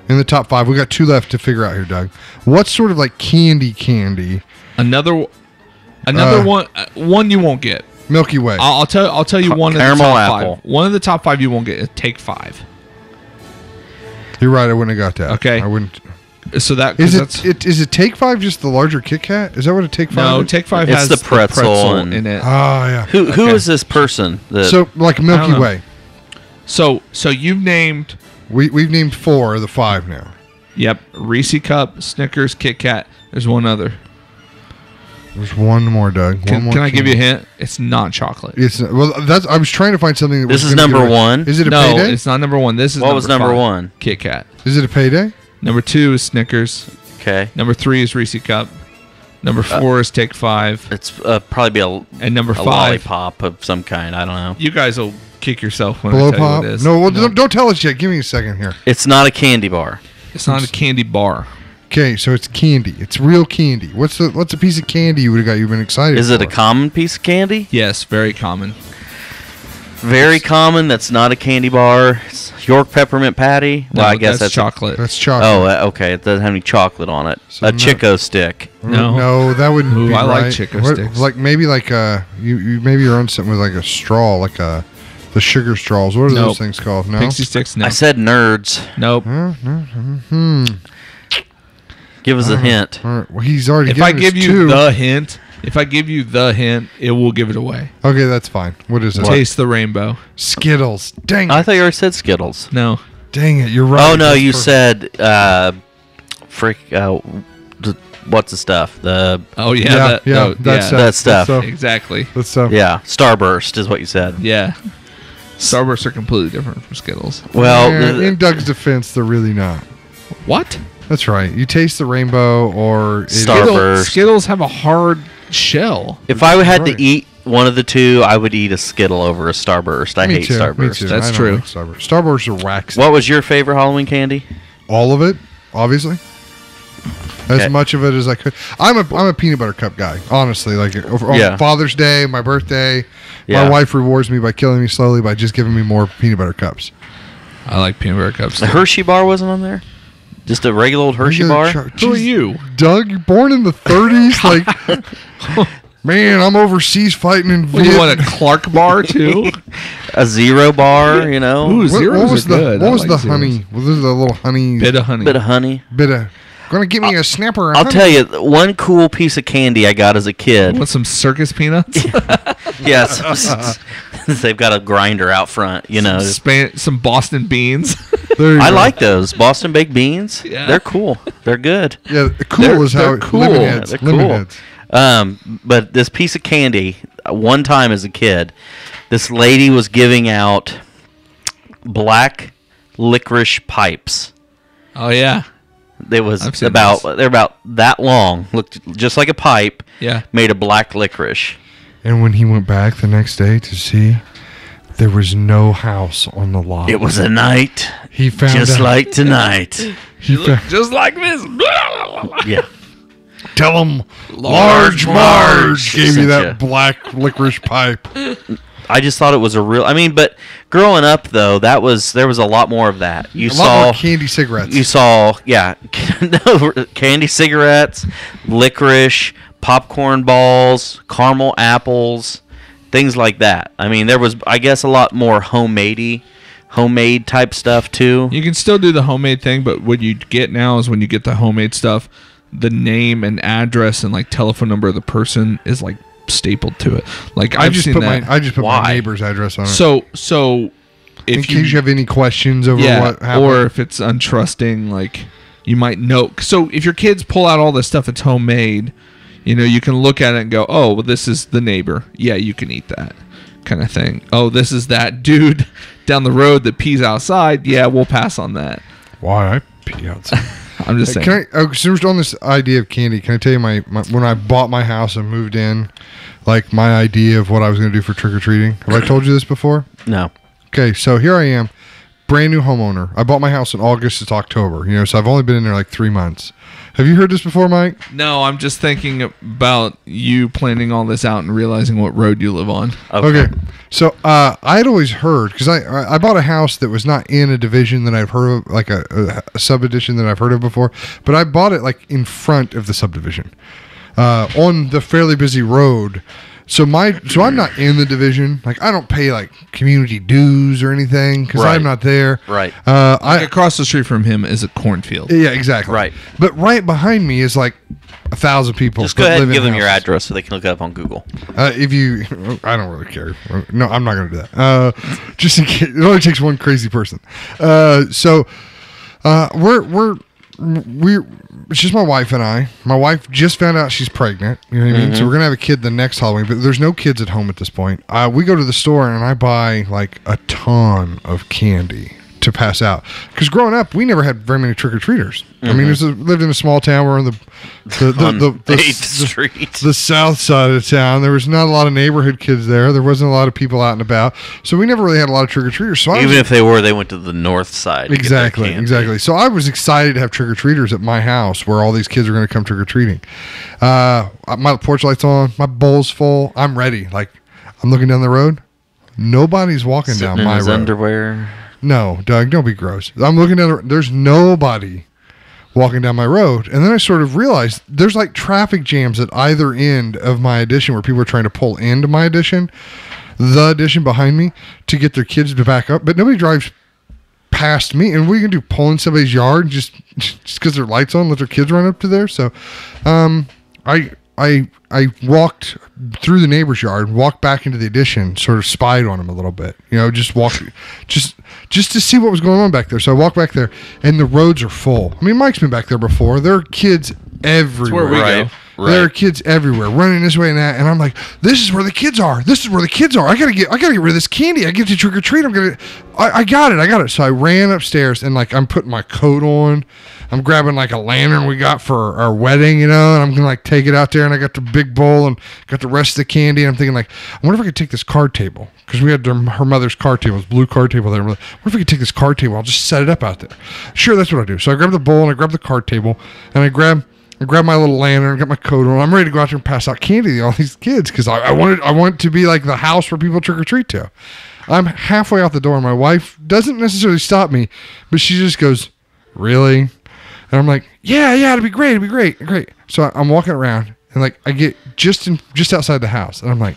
in the top 5. We got 2 left to figure out here, Doug. What's sort of like candy? Another one you won't get. Milky Way. I'll tell you one of the Caramel top apple. 5. One of the top 5 you won't get is Take 5. You're right. I wouldn't have got that. Okay. I wouldn't. So that Is it Take 5 just the larger Kit Kat? Is that what a Take 5 no is? Take 5 It's has the pretzel and- in it. Oh, yeah. Who Okay. is this person? That, So like I Milky don't know. Way. So you've named We've named 4 of the 5 now. Reese Cup, Snickers, Kit Kat. There's one other. There's one more, Doug. Can one more I give you a candy. hint? It's not chocolate. It's I was trying to find something that This was is gonna number get away. 1? Is it a No, payday? it's not number 1. This is What was number 5. 1? Kit Kat. Is it a payday? Number 2 is Snickers. Okay. Number 3 is Reese Cup. Number 4 is Take 5. It's probably be a And number a 5. lollipop of some kind. I don't know. You guys will kick yourself when Blow I tell pop? you what it is. No, well, don't tell us yet. Give me a second here. It's not a candy bar. It's not a candy bar. Okay, so it's candy. It's real candy. What's a piece of candy you would have got? You've been excited. Is it a for? common piece of candy? Yes, very common. Very common. That's not a candy bar. It's York peppermint patty. No, Well, I guess that's chocolate. That's chocolate. Oh, okay. It doesn't have any chocolate on it. So a no. Chico stick. No. that wouldn't Ooh, be I like right. Chico What- sticks. Like maybe like you maybe you're on something with like a straw, like the sugar straws. What are Nope. those things called? No. Pixie sticks? No. I said nerds. Nope. Give us a hint. All right. Well, he's already. If given I give us you 2. the hint, it will give it away. Okay, that's fine. What is it? Taste the rainbow. Skittles. Dang it. I thought you already said Skittles. No. Dang it. You're right. Oh no, That's you perfect. said what's the stuff? The Oh yeah. Yeah, that, yeah, no, that's yeah. that stuff. So- Exactly. That's so. Yeah, Starburst is what you said. Yeah. Starbursts are completely different from Skittles. Well, Yeah, in Doug's defense, they're really not. What? That's right. You taste the rainbow or Starburst. Skittles have a hard shell. if I had Right. to eat one of the 2, I would eat a Skittle over a Starburst. I Me hate too, Starburst. Me too. That's I don't true. like Starburst. Starburst are wax. What was your favorite Halloween candy? All of it, obviously. As Okay. much of it as I could. I'm a peanut butter cup guy, honestly. Like on Yeah. Father's Day, my birthday, Yeah. my wife rewards me by killing me slowly by just giving me more peanut butter cups. I like peanut butter cups. The Hershey bar wasn't on there? Just a regular old Hershey bar? Who are Jeez, you? Doug? You're born in the 30s. Like, man, I'm overseas fighting in What, you Vietnam. want a Clark bar too? A Zero bar, you know? Ooh, zeros was are the good. what I was like the zeros. honey? Was this the little honey? Bit of honey. Bit of honey. Bit of. Gonna give me a snapper. I'll tell you, one cool piece of candy I got as a kid. Want some circus peanuts? Yes. They've got a grinder out front, you know. Some Boston beans. I like those Boston baked beans. Yeah. They're cool. They're good. Yeah, cool is how they're cool. Lemon heads. They're cool. But this piece of candy, one time as a kid, this lady was giving out black licorice pipes. Oh yeah. They're about that long, looked just like a pipe. Yeah. Made of black licorice. And when he went back the next day to see, there was no house on the lot. It was a night. He found just out. Like tonight. He found, Just like this. Yeah. Tell him Large Marge gave you that Yeah. black licorice pipe. I just thought it was a real. I mean, but growing up though, there was a lot more of that. A lot more candy cigarettes. You saw, yeah, no, candy cigarettes, licorice, popcorn balls, caramel apples, things like that. I mean, there was, I guess, a lot more homemade type stuff too. You can still do the homemade thing, but what you get now is when you get the homemade stuff, the name and address and like telephone number of the person is like stapled to it. Like I just put my neighbor's address on it. So if in case you have any questions over what happened, or if it's untrusting, like you might know. So if your kids pull out all this stuff that's homemade, you know, you can look at it and go, oh, well, this is the neighbor. Yeah, you can eat that kind of thing. Oh, this is that dude down the road that pees outside. Yeah, we'll pass on that. Why I pee outside? I'm just saying. So we're on this idea of candy. Can I tell you my when I bought my house and moved in, like my idea of what I was going to do for trick-or-treating? Have I told you this before? No. Okay, so here I am, brand new homeowner. I bought my house in August. It's October. You know, so I've only been in there like 3 months. Have you heard this before, Mike? No, I'm just thinking about you planning all this out and realizing what road you live on. Okay. So I had always heard, because I bought a house that was not in a division that I've heard of, like a sub-edition that I've heard of before, but I bought it like in front of the subdivision on the fairly busy road. So I'm not in the division. Like I don't pay like community dues or anything because I'm not there. Right. Like across the street from him is a cornfield. Yeah, exactly. Right. But right behind me is like 1,000 people. Just go ahead and give them your address so they can look it up on Google. If you, I don't really care. No, I'm not going to do that. Just in case, it only takes one crazy person. It's just my wife and I. My wife just found out she's pregnant. You know what I mean? So we're gonna have a kid the next Halloween, but there's no kids at home at this point. We go to the store and I buy like a ton of candy to pass out. Because growing up, we never had very many trick-or-treaters. I mean, lived in a small town. We're on the 8th Street. The south side of town. There was not a lot of neighborhood kids there. There wasn't a lot of people out and about. So we never really had a lot of trick-or-treaters. So even if they were, they went to the north side. Exactly. So I was excited to have trick-or-treaters at my house where all these kids are going to come trick-or-treating. My porch light's on. My bowl's full. I'm ready. Like, I'm looking down the road. Nobody's walking Sitting down my in his road. Underwear. No, Doug, don't be gross. I'm looking down the road. There's nobody walking down my road. And then I sort of realized there's like traffic jams at either end of my addition where people are trying to pull into my addition, the addition behind me, to get their kids to back up. But nobody drives past me. And what are you going to do, pull in somebody's yard just because their light's on, let their kids run up to there? So I walked through the neighbor's yard, walked back into the addition, sort of spied on him a little bit. You know, just to see what was going on back there. So I walked back there, and the roads are full. I mean, Mike's been back there before. There are kids everywhere. That's where we go. There are kids everywhere running this way and that, and I'm like, "This is where the kids are. This is where the kids are. I gotta get rid of this candy. I get to trick or treat. I got it. So I ran upstairs and like I'm putting my coat on. I'm grabbing like a lantern we got for our wedding, you know, and I'm gonna like take it out there. And I got the big bowl and got the rest of the candy. And I'm thinking like, I wonder if I could take this card table because we had her mother's card table, this blue card table there. I'm like, what if we could take this card table? I'll just set it up out there. Sure, that's what I do. So I grab the bowl and I grab the card table and I grab my little lantern, got my coat on. I'm ready to go out there and pass out candy to all these kids because I want it to be like the house where people trick or treat to. I'm halfway out the door. My wife doesn't necessarily stop me, but she just goes, "Really?" And I'm like, "Yeah, it'd be great." So I'm walking around and like I get just outside the house, and I'm like,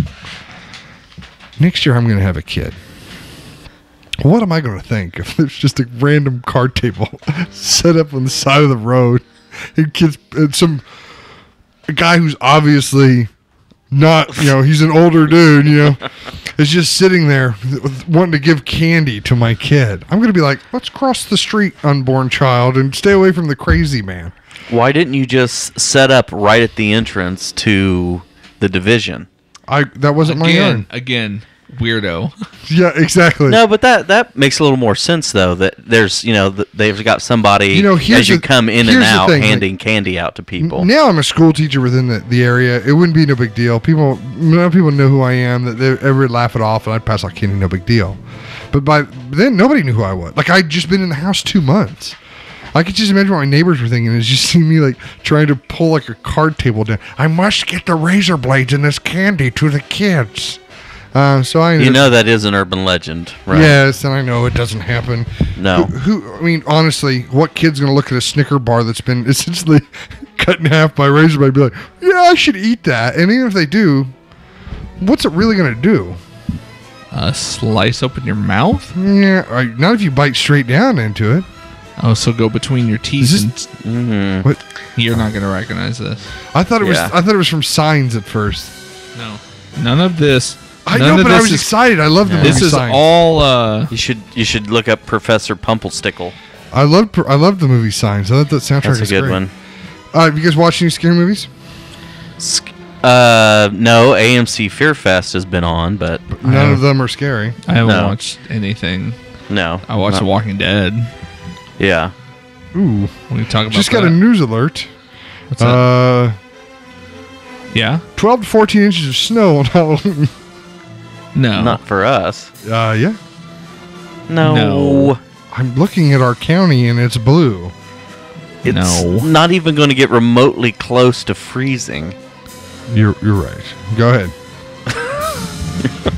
"Next year I'm going to have a kid. What am I going to think if there's just a random card table set up on the side of the road?" and kids, and a guy who's obviously not, he's an older dude, is just sitting there wanting to give candy to my kid. I'm going to be like, let's cross the street, unborn child, and stay away from the crazy man. Why didn't you just set up right at the entrance to the division? That wasn't my yard. Again, weirdo. Yeah, exactly. No, but that makes a little more sense though. That there's they've got somebody as you come in and out handing candy out to people. Now I'm a school teacher within the area. It wouldn't be no big deal. People know who I am. That they ever laugh it off, and I'd pass out candy, no big deal. But by then, nobody knew who I was. Like I'd just been in the house 2 months. I could just imagine what my neighbors were thinking is just seeing me like trying to pull like a card table down. I must get the razor blades and this candy to the kids. So I that is an urban legend, right? Yes, and I know it doesn't happen. No. I mean, honestly, what kid's going to look at a Snicker bar that's been essentially cut in half by razor blade and be like, yeah, I should eat that. And even if they do, what's it really going to do? Slice open your mouth? Yeah, not if you bite straight down into it. Oh, so go between your teeth. What? You're not going to recognize this. I thought it was from Signs at first. No. None of this. I know, but I was excited. I love the movie Signs. This is all... You should look up Professor Pumplestickle. I love the movie Signs. I thought that soundtrack is great. That's a good one. You guys watch any scary movies? No. AMC Fear Fest has been on, but none of them are scary. I haven't watched anything. No. I watched The Walking Dead. Yeah. Ooh. We talk about just got a news alert. What's that? Yeah? 12 to 14 inches of snow on Halloween. No. Not for us. Yeah. No. I'm looking at our county and it's blue. It's not even going to get remotely close to freezing. You're right. Go ahead.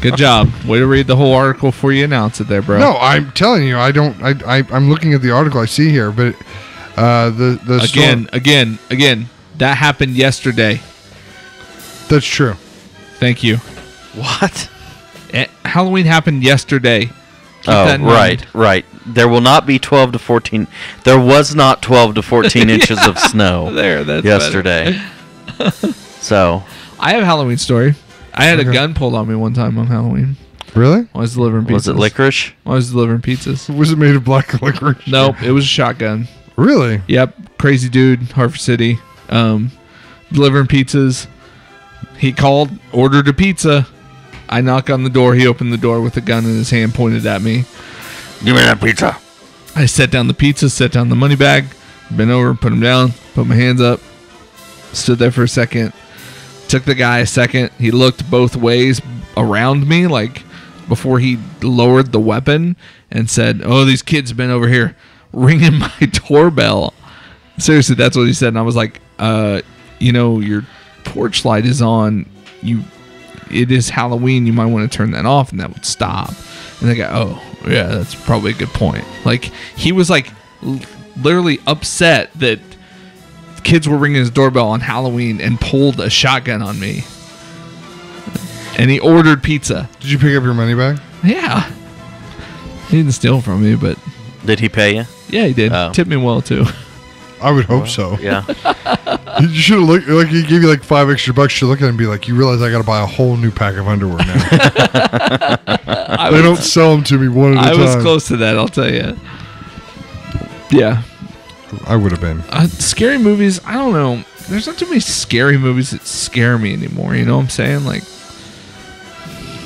Good job. Way to read the whole article before you announce it there, bro. No, I'm telling you, I'm looking at the article I see here, but again, that happened yesterday. That's true. Thank you. What? Halloween happened yesterday. Right. There will not be 12 to 14. There was not 12 to 14 inches of snow that's yesterday. So I have a Halloween story. I had a gun pulled on me one time on Halloween. Really? I was delivering pizzas. Was it licorice? I was delivering pizzas. Was it made of black licorice? Nope, it was a shotgun. Really? Yep. Crazy dude, Hartford City. Delivering pizzas. He called, ordered a pizza. I knock on the door. He opened the door with a gun in his hand, pointed at me. Give me that pizza. I set down the pizza, set down the money bag, bent over, put him down, put my hands up, stood there for a second. Took the guy a second. He looked both ways around me, like before he lowered the weapon, and said, "Oh, these kids have been over here ringing my doorbell." Seriously, that's what he said. And I was like, your porch light is on. It is Halloween. You might want to turn that off, and that would stop. And they go, "Oh, yeah, that's probably a good point." Like, he was like literally upset that kids were ringing his doorbell on Halloween and pulled a shotgun on me. And he ordered pizza. Did you pick up your money back? Yeah. He didn't steal from me, but... Did he pay you? Yeah, he did. Oh. Tipped me well, too. I would hope so. Yeah. You should have looked, like, he gave you like $5 extra. You should look at him and be like, you realize I got to buy a whole new pack of underwear now. They don't sell them to me one at a time. I was close to that, I'll tell you. Yeah. I would have been. Scary movies, I don't know. There's not too many scary movies that scare me anymore. You know what I'm saying? Like,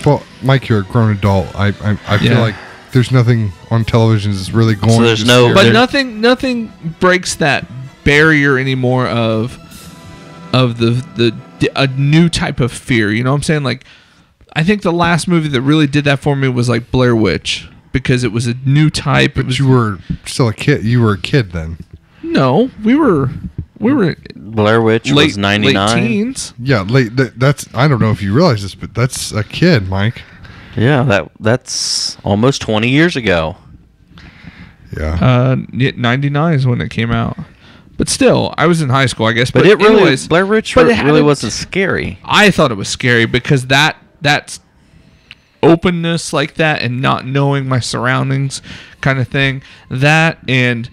well, Mike, you're a grown adult. I feel like there's nothing on television that's really going. So there's no, but nothing breaks that barrier anymore of a new type of fear. You know what I'm saying? Like, I think the last movie that really did that for me was like Blair Witch, because it was a new type. But you were still a kid. You were a kid then. No, we were. Blair Witch was 99. Late teens. Yeah, late. That's. I don't know if you realize this, but that's a kid, Mike. Yeah, that's almost 20 years ago. Yeah. 99 is when it came out. But still, I was in high school, I guess. But it really, Blair Witch really wasn't scary. I thought it was scary because that's openness like that and not knowing my surroundings kind of thing. That and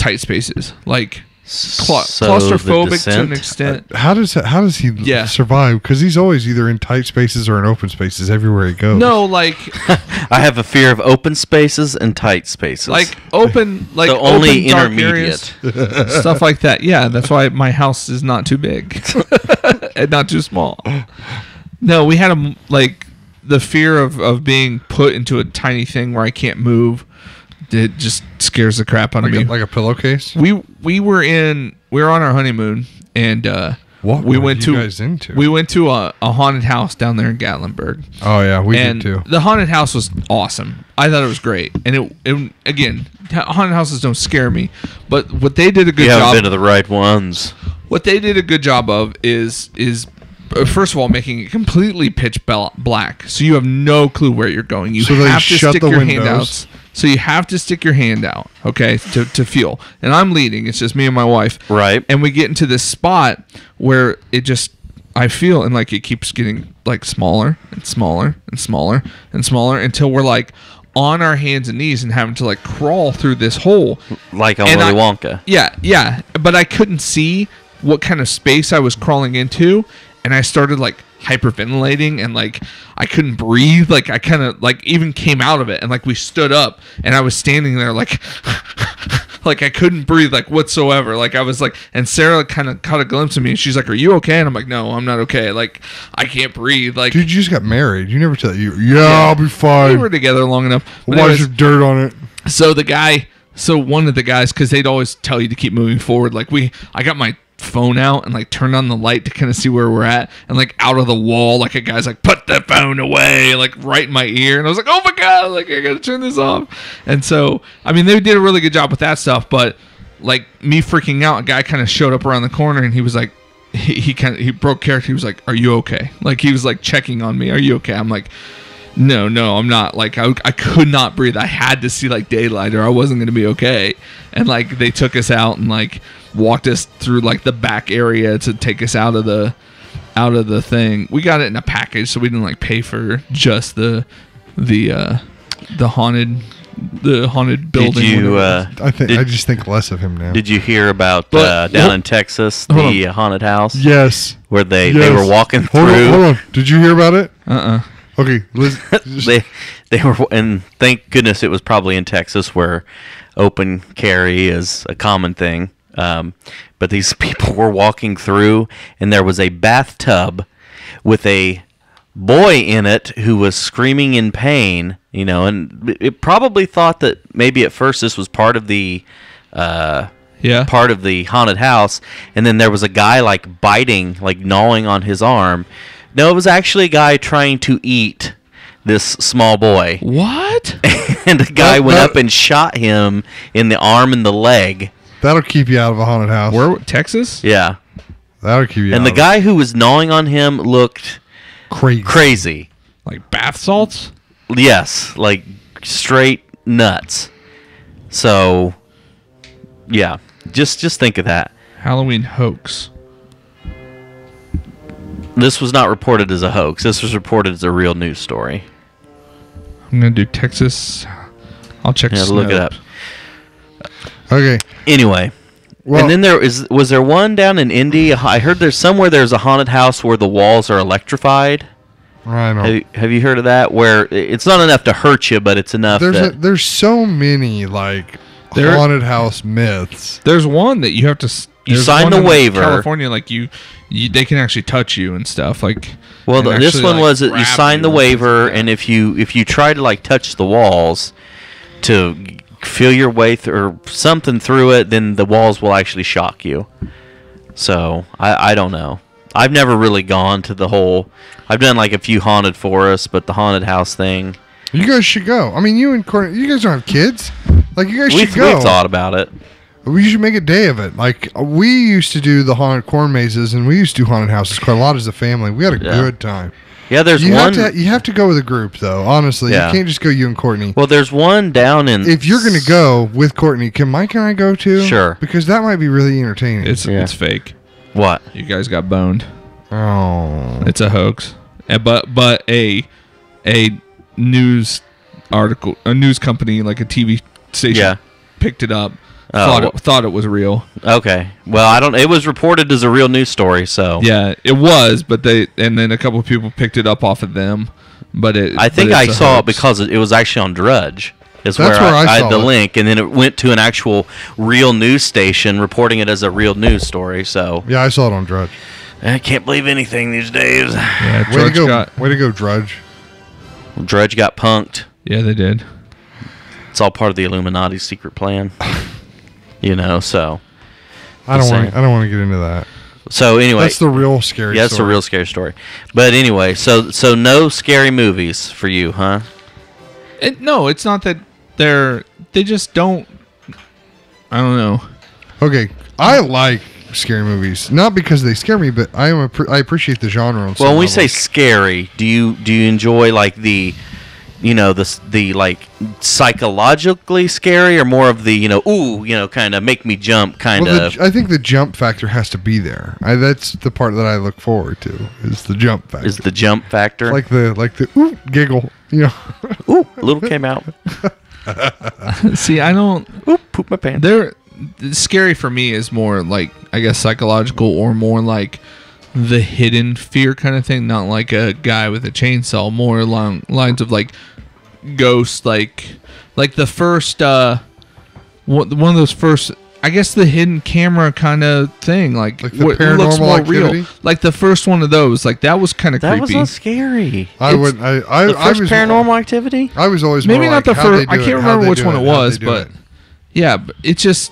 tight spaces, like So claustrophobic to an extent. How does he survive? Because he's always either in tight spaces or in open spaces everywhere he goes. No, like I have a fear of open spaces and tight spaces. Like open, like so only open, intermediate areas, stuff like that. Yeah, that's why my house is not too big and not too small. No, we had like the fear of being put into a tiny thing where I can't move. It just scares the crap out of me. Like a pillowcase? We were on our honeymoon, and what we were went you to guys into? We went to a haunted house down there in Gatlinburg. Oh yeah, we did too. The haunted house was awesome. I thought it was great, and it again, haunted houses don't scare me, but what they did a good job. You haven't been to the right ones. What they did a good job of is first of all, making it completely pitch black, so you have no clue where you're going. You have to stick your hand out. So you have to stick your hand out, okay, to feel. And I'm leading. It's just me and my wife. Right. And we get into this spot where I feel, and like it keeps getting like smaller and smaller and smaller and smaller until we're like on our hands and knees and having to like crawl through this hole. Like on Willy Wonka. Yeah. But I couldn't see what kind of space I was crawling into. And I started like hyperventilating and like I couldn't breathe. Like I kind of like even came out of it and like we stood up and I was standing there like like I couldn't breathe like whatsoever. Like I was like, and Sarah kind of caught a glimpse of me and she's like, "Are you okay?" And I'm like, "No, I'm not okay. Like I can't breathe." Like, dude, you just got married. You never tell you. Yeah, I'll be fine. We were together long enough. Wash some dirt on it. So one of the guys, because they'd always tell you to keep moving forward. Like I got my phone out and like turned on the light to kind of see where we're at, and like out of the wall, like a guy's like, "Put the phone away," like right in my ear, and I was like, "Oh my god, like I gotta turn this off." And so I mean they did a really good job with that stuff, but like me freaking out, a guy kind of showed up around the corner and he was like, he broke character. He was like, "Are you okay?" Like he was like checking on me. "Are you okay?" I'm like, no, I'm not. Like I could not breathe. I had to see like daylight or I wasn't gonna be okay. And like they took us out and like walked us through like the back area to take us out of the thing. We got it in a package, so we didn't like pay for just the haunted building. Did you? I just think less of him now. Did you hear about down in Texas the haunted house? Yes. Where they were walking through. Hold on. Did you hear about it? Okay. They were, and thank goodness it was probably in Texas where open carry is a common thing. But these people were walking through, and there was a bathtub with a boy in it who was screaming in pain. You know, and it probably thought that maybe at first this was part of the part of the haunted house, and then there was a guy like biting, like gnawing on his arm. No, it was actually a guy trying to eat this small boy. What? And the guy went up and shot him in the arm and the leg. That'll keep you out of a haunted house. Where? Texas? Yeah. That'll keep you out. And the guy who was gnawing on him looked crazy. Like bath salts? Yes, like straight nuts. So, yeah, just think of that. Halloween hoax. This was not reported as a hoax. This was reported as a real news story. I'm gonna do Texas. I'll check. Yeah, look it up. Okay. Anyway, and then was there one down in Indy? I heard there's a haunted house where the walls are electrified. I know. Have you heard of that? Where it's not enough to hurt you, but it's enough. There's so many like haunted house myths. There's one that you have to. You sign the waiver. California, like you, they can actually touch you and stuff. Like, well, this one was that you sign the waiver, and if you try to like touch the walls to feel your way through or something through it, then the walls will actually shock you. So I don't know. I've never really gone to the whole. I've done like a few haunted forests, but the haunted house thing. You guys should go. I mean, you and Courtney, you guys don't have kids. Like, you guys should go. We thought about it. We should make a day of it. Like, we used to do the haunted corn mazes, and we used to do haunted houses quite a lot as a family. We had a good time. Yeah, there's one. You have to go with a group, though. Honestly, you can't just go you and Courtney. Well, there's one down in. If you're gonna go with Courtney, can Mike and I go too? Sure. Because that might be really entertaining. It's fake. What? You guys got boned. Oh. It's a hoax. But a news article, a news company, like a TV station, picked it up. Thought it was real. Okay. Well, I don't. It was reported as a real news story, so yeah, it was. But then a couple of people picked it up off of them. But I think I saw it because it was actually on Drudge. That's where I had the link, and then it went to an actual real news station reporting it as a real news story. So yeah, I saw it on Drudge. I can't believe anything these days. Yeah, way to go, Drudge. Drudge got punked. Yeah, they did. It's all part of the Illuminati's secret plan. So I don't want to get into that. So anyway, that's the real scary story. Yeah, that's the real scary story. But anyway, so no scary movies for you, huh? No, it's not that they just don't. I don't know. Okay, I like scary movies, not because they scare me, but I appreciate the genre. Well, when we say scary, do you enjoy like the like psychologically scary, or more of the kind of make me jump kind of? I think the jump factor has to be there. That's the part that I look forward to, is the jump factor. Is the jump factor like the ooh giggle? Ooh, little came out. See, I don't. Ooh, poop my pants. Scary for me is more like, I guess, psychological, or more like the hidden fear kind of thing. Not like a guy with a chainsaw. More along lines of like ghosts, like the first one of those first, I guess, the hidden camera kind of thing, like the Paranormal looks more Activity? real. Like the first one of those, like that was kind of creepy. That was not scary. I was Paranormal Activity. I was always maybe more not like the first. I can't remember which one it was, but yeah, but it's just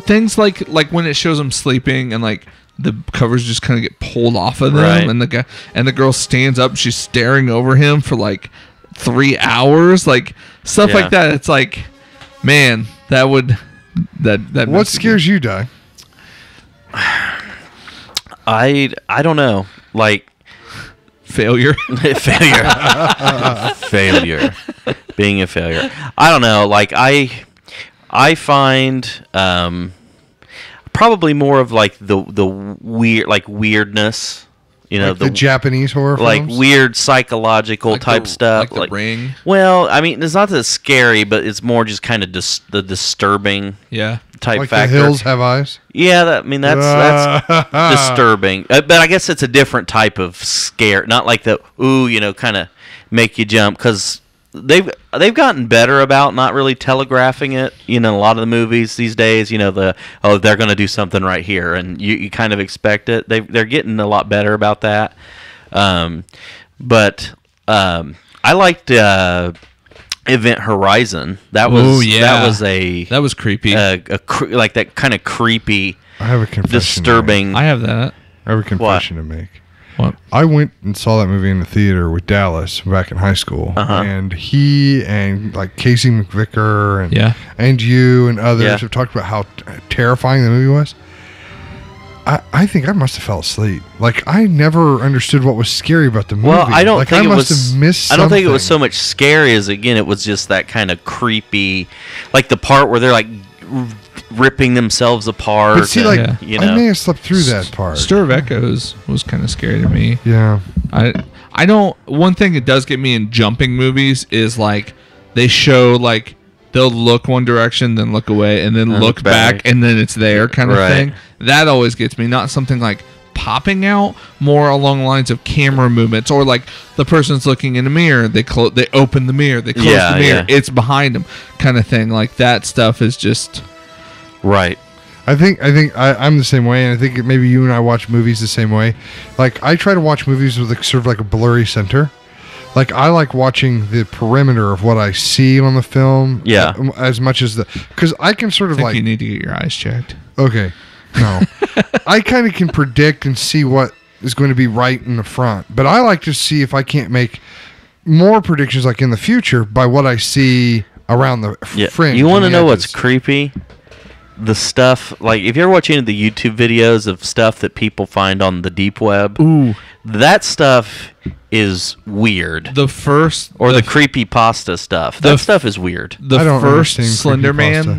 things like when it shows them sleeping and like the covers just kind of get pulled off of them, right. and the girl stands up, she's staring over him for like 3 hours, like stuff like that. It's like, man, that what scares you, Di? I don't know, like failure. Failure, being a failure. I don't know, like I find probably more of like the weird, like weirdness, like the Japanese horror films? Like weird psychological like type stuff, like the Ring. Well, I mean, it's not that scary, but it's more just kind of the disturbing, type like factor. The Hills Have Eyes. Yeah, that's disturbing, but I guess it's a different type of scare, not like the kind of make you jump, because they've gotten better about not really telegraphing it. A lot of the movies these days, they're going to do something right here, and you kind of expect it. They're getting a lot better about that. But I liked Event Horizon. That was creepy. Like that kind of creepy. I have a confession. Disturbing. I have that. I have a confession to make. What? I went and saw that movie in the theater with Dallas back in high school, and he and like Casey McVicker and you and others have talked about how terrifying the movie was. I think I must have fell asleep. Like, I never understood what was scary about the movie. Well, I don't think I must have missed something. I don't think it was so much scary as, again, it was just that kind of creepy, like the part where they're like ripping themselves apart. But see, I may have slept through that part. Stir of Echoes was kind of scary to me. Yeah. I don't. One thing that does get me in jumping movies is like they show like they'll look one direction, then look away, and then look back, and then it's there kind of thing. That always gets me. Not something like popping out, more along the lines of camera movements, or like the person's looking in a mirror, they open the mirror, they close the mirror, it's behind them, kind of thing. Like that stuff is just right. I think I'm the same way, and I think maybe you and I watch movies the same way. Like, I try to watch movies with sort of like a blurry center. Like, I like watching the perimeter of what I see on the film. Yeah. As much as because I can sort of I think you need to get your eyes checked. Okay. No. I kind of can predict and see what is going to be right in the front, but I like to see if I can't make more predictions like in the future by what I see around the fringe. You want to know what's creepy? The stuff, like if you're watching the YouTube videos of stuff that people find on the deep web, that stuff is weird. The creepypasta stuff. That stuff is weird. The first Slender Man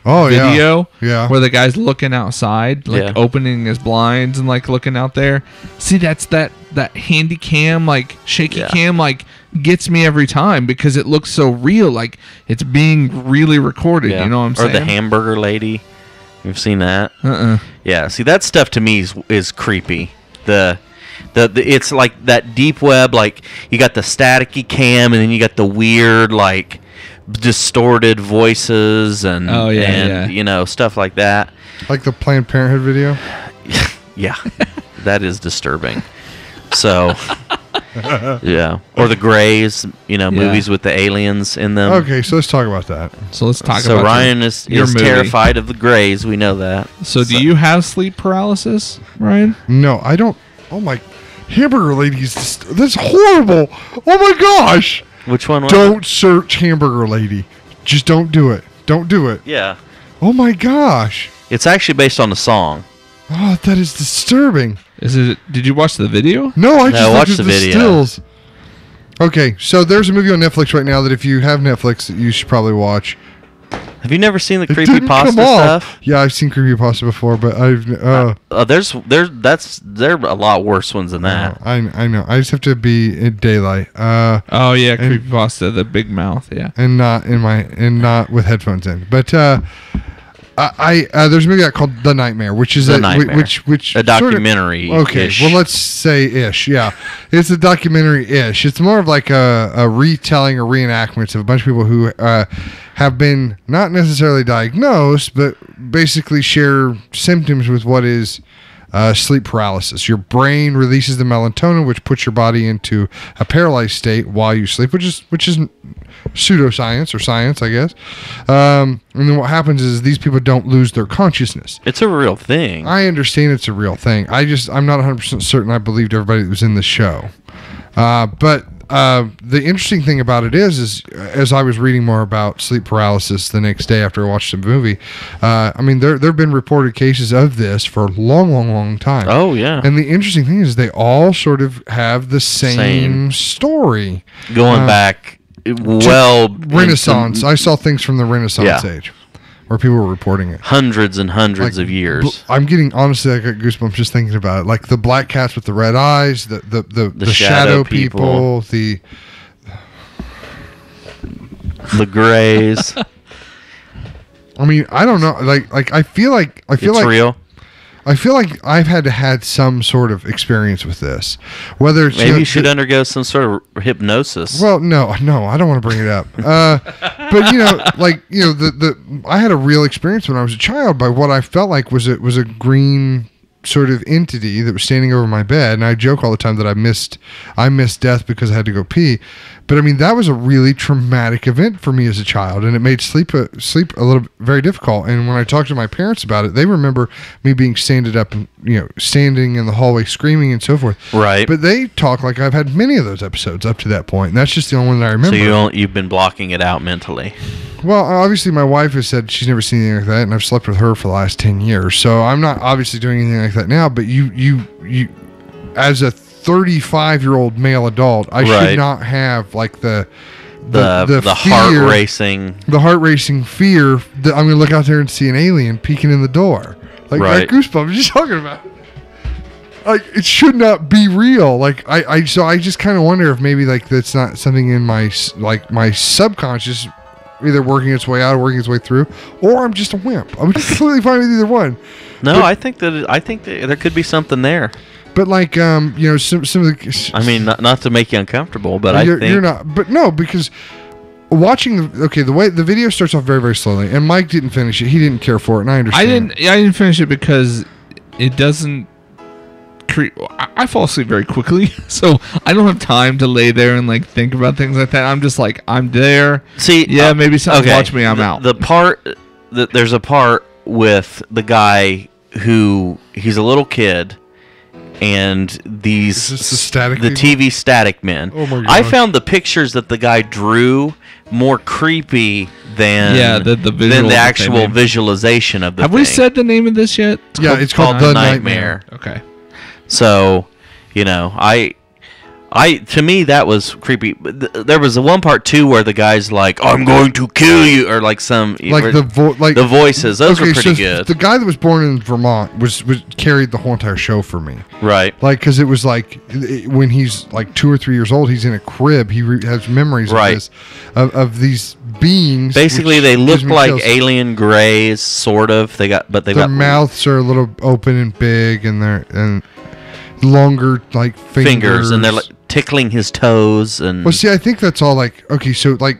video where the guy's looking outside, like opening his blinds and like looking out there. See, that's that handy cam, like shaky cam, like gets me every time because it looks so real, like it's being really recorded. You know what I'm saying? Or the hamburger lady. You've seen that? Yeah. See, that stuff to me is creepy. The it's like that deep web. Like you got the staticky cam, and then you got the weird like distorted voices and you know, stuff like that. Like the Planned Parenthood video. Yeah, that is disturbing. So, yeah, or the Greys, you know, movies with the aliens in them. Okay, so let's talk about that. So Ryan is terrified of the Greys. We know that. So do you have sleep paralysis, Ryan? No, I don't. Oh my, hamburger ladies, that's horrible. Oh my gosh. Which one? Don't search hamburger lady. Just don't do it. Don't do it. Yeah. Oh my gosh. It's actually based on a song. Oh, that is disturbing. Is it? Did you watch the video? No, I just watched the video. Stills. Okay, so there's a movie on Netflix right now that if you have Netflix, that you should probably watch. Have you never seen the creepypasta stuff? Yeah, I've seen creepypasta before, but I've there are a lot worse ones than that. I know. I just have to be in daylight. Oh yeah, creepypasta, the big mouth, yeah. And not with headphones in. But there's a movie out called The Nightmare, which is which a documentary. Sort of, okay, well let's say ish. Yeah, it's a documentary ish. It's more of like a retelling or reenactment of a bunch of people who have been not necessarily diagnosed, but basically share symptoms with what is sleep paralysis. Your brain releases the melatonin, which puts your body into a paralyzed state while you sleep, which is pseudoscience or science, I guess. And then what happens is these people don't lose their consciousness. It's a real thing. I understand it's a real thing. I'm not 100% certain I believed everybody that was in the show. But the interesting thing about it is as I was reading more about sleep paralysis the next day after I watched the movie, I mean, there have been reported cases of this for a long time. Oh, yeah. And the interesting thing is they all sort of have the same story. Going back, Renaissance. I saw things from the Renaissance age. Where people were reporting it. Hundreds and hundreds of years. I'm getting, honestly, I got goosebumps just thinking about it. Like the black cats with the red eyes, the shadow people, the Greys. I mean, I don't know. Like I feel like it's real. I feel like I've had some sort of experience with this. Whether it's, maybe you should undergo some sort of hypnosis. Well, no, I don't want to bring it up. But I had a real experience when I was a child by what I felt like was a green sort of entity that was standing over my bed, and I joke all the time that I missed death because I had to go pee. But I mean, that was a really traumatic event for me as a child, and it made sleep a little very difficult. And when I talked to my parents about it, they remember me being standing up and standing in the hallway screaming and so forth. Right. But they talk like I've had many of those episodes up to that point, and that's just the only one that I remember. So you've been blocking it out mentally. Well, obviously, my wife has said she's never seen anything like that, and I've slept with her for the last 10 years. So I'm not obviously doing anything like that now. But you, as a 35-year-old male adult, I should not have like the fear, heart racing, fear that I'm going to look out there and see an alien peeking in the door. Like that goosebumps you're talking about. Like it should not be real. Like I just kind of wonder if maybe like that's not something in my subconscious, either working its way out or working its way through, or I'm just a wimp. I'm completely fine with either one. No, but I think that there could be something there. But like some of the. I mean, not to make you uncomfortable, but you're not. But no, because watching the way the video starts off very very slowly, and Mike didn't finish it. He didn't care for it, and I understand. I didn't finish it because it doesn't. I fall asleep very quickly, so I don't have time to lay there and like think about things like that. I'm just like, I'm there. See, maybe someone watch me. I'm out. There's a part with the guy who he's a little kid, and the TV static men. Oh my God. I found the pictures that the guy drew more creepy than the actual visualization of the thing. Have we said the name of this yet? It's called The Nightmare. Okay. So, I To me that was creepy. There was a one part too where the guy's like, "I'm going to kill you," or like some the voices. Those were pretty good. The guy that was born in Vermont was carried the whole entire show for me. Right. Like, because it was like when he's like 2 or 3 years old, he's in a crib. He has memories of these beings. Basically, they look like alien greys, sort of. Their mouths are a little open and big, and longer like fingers, and they're like tickling his toes. And well, see, I think that's all like, okay, so like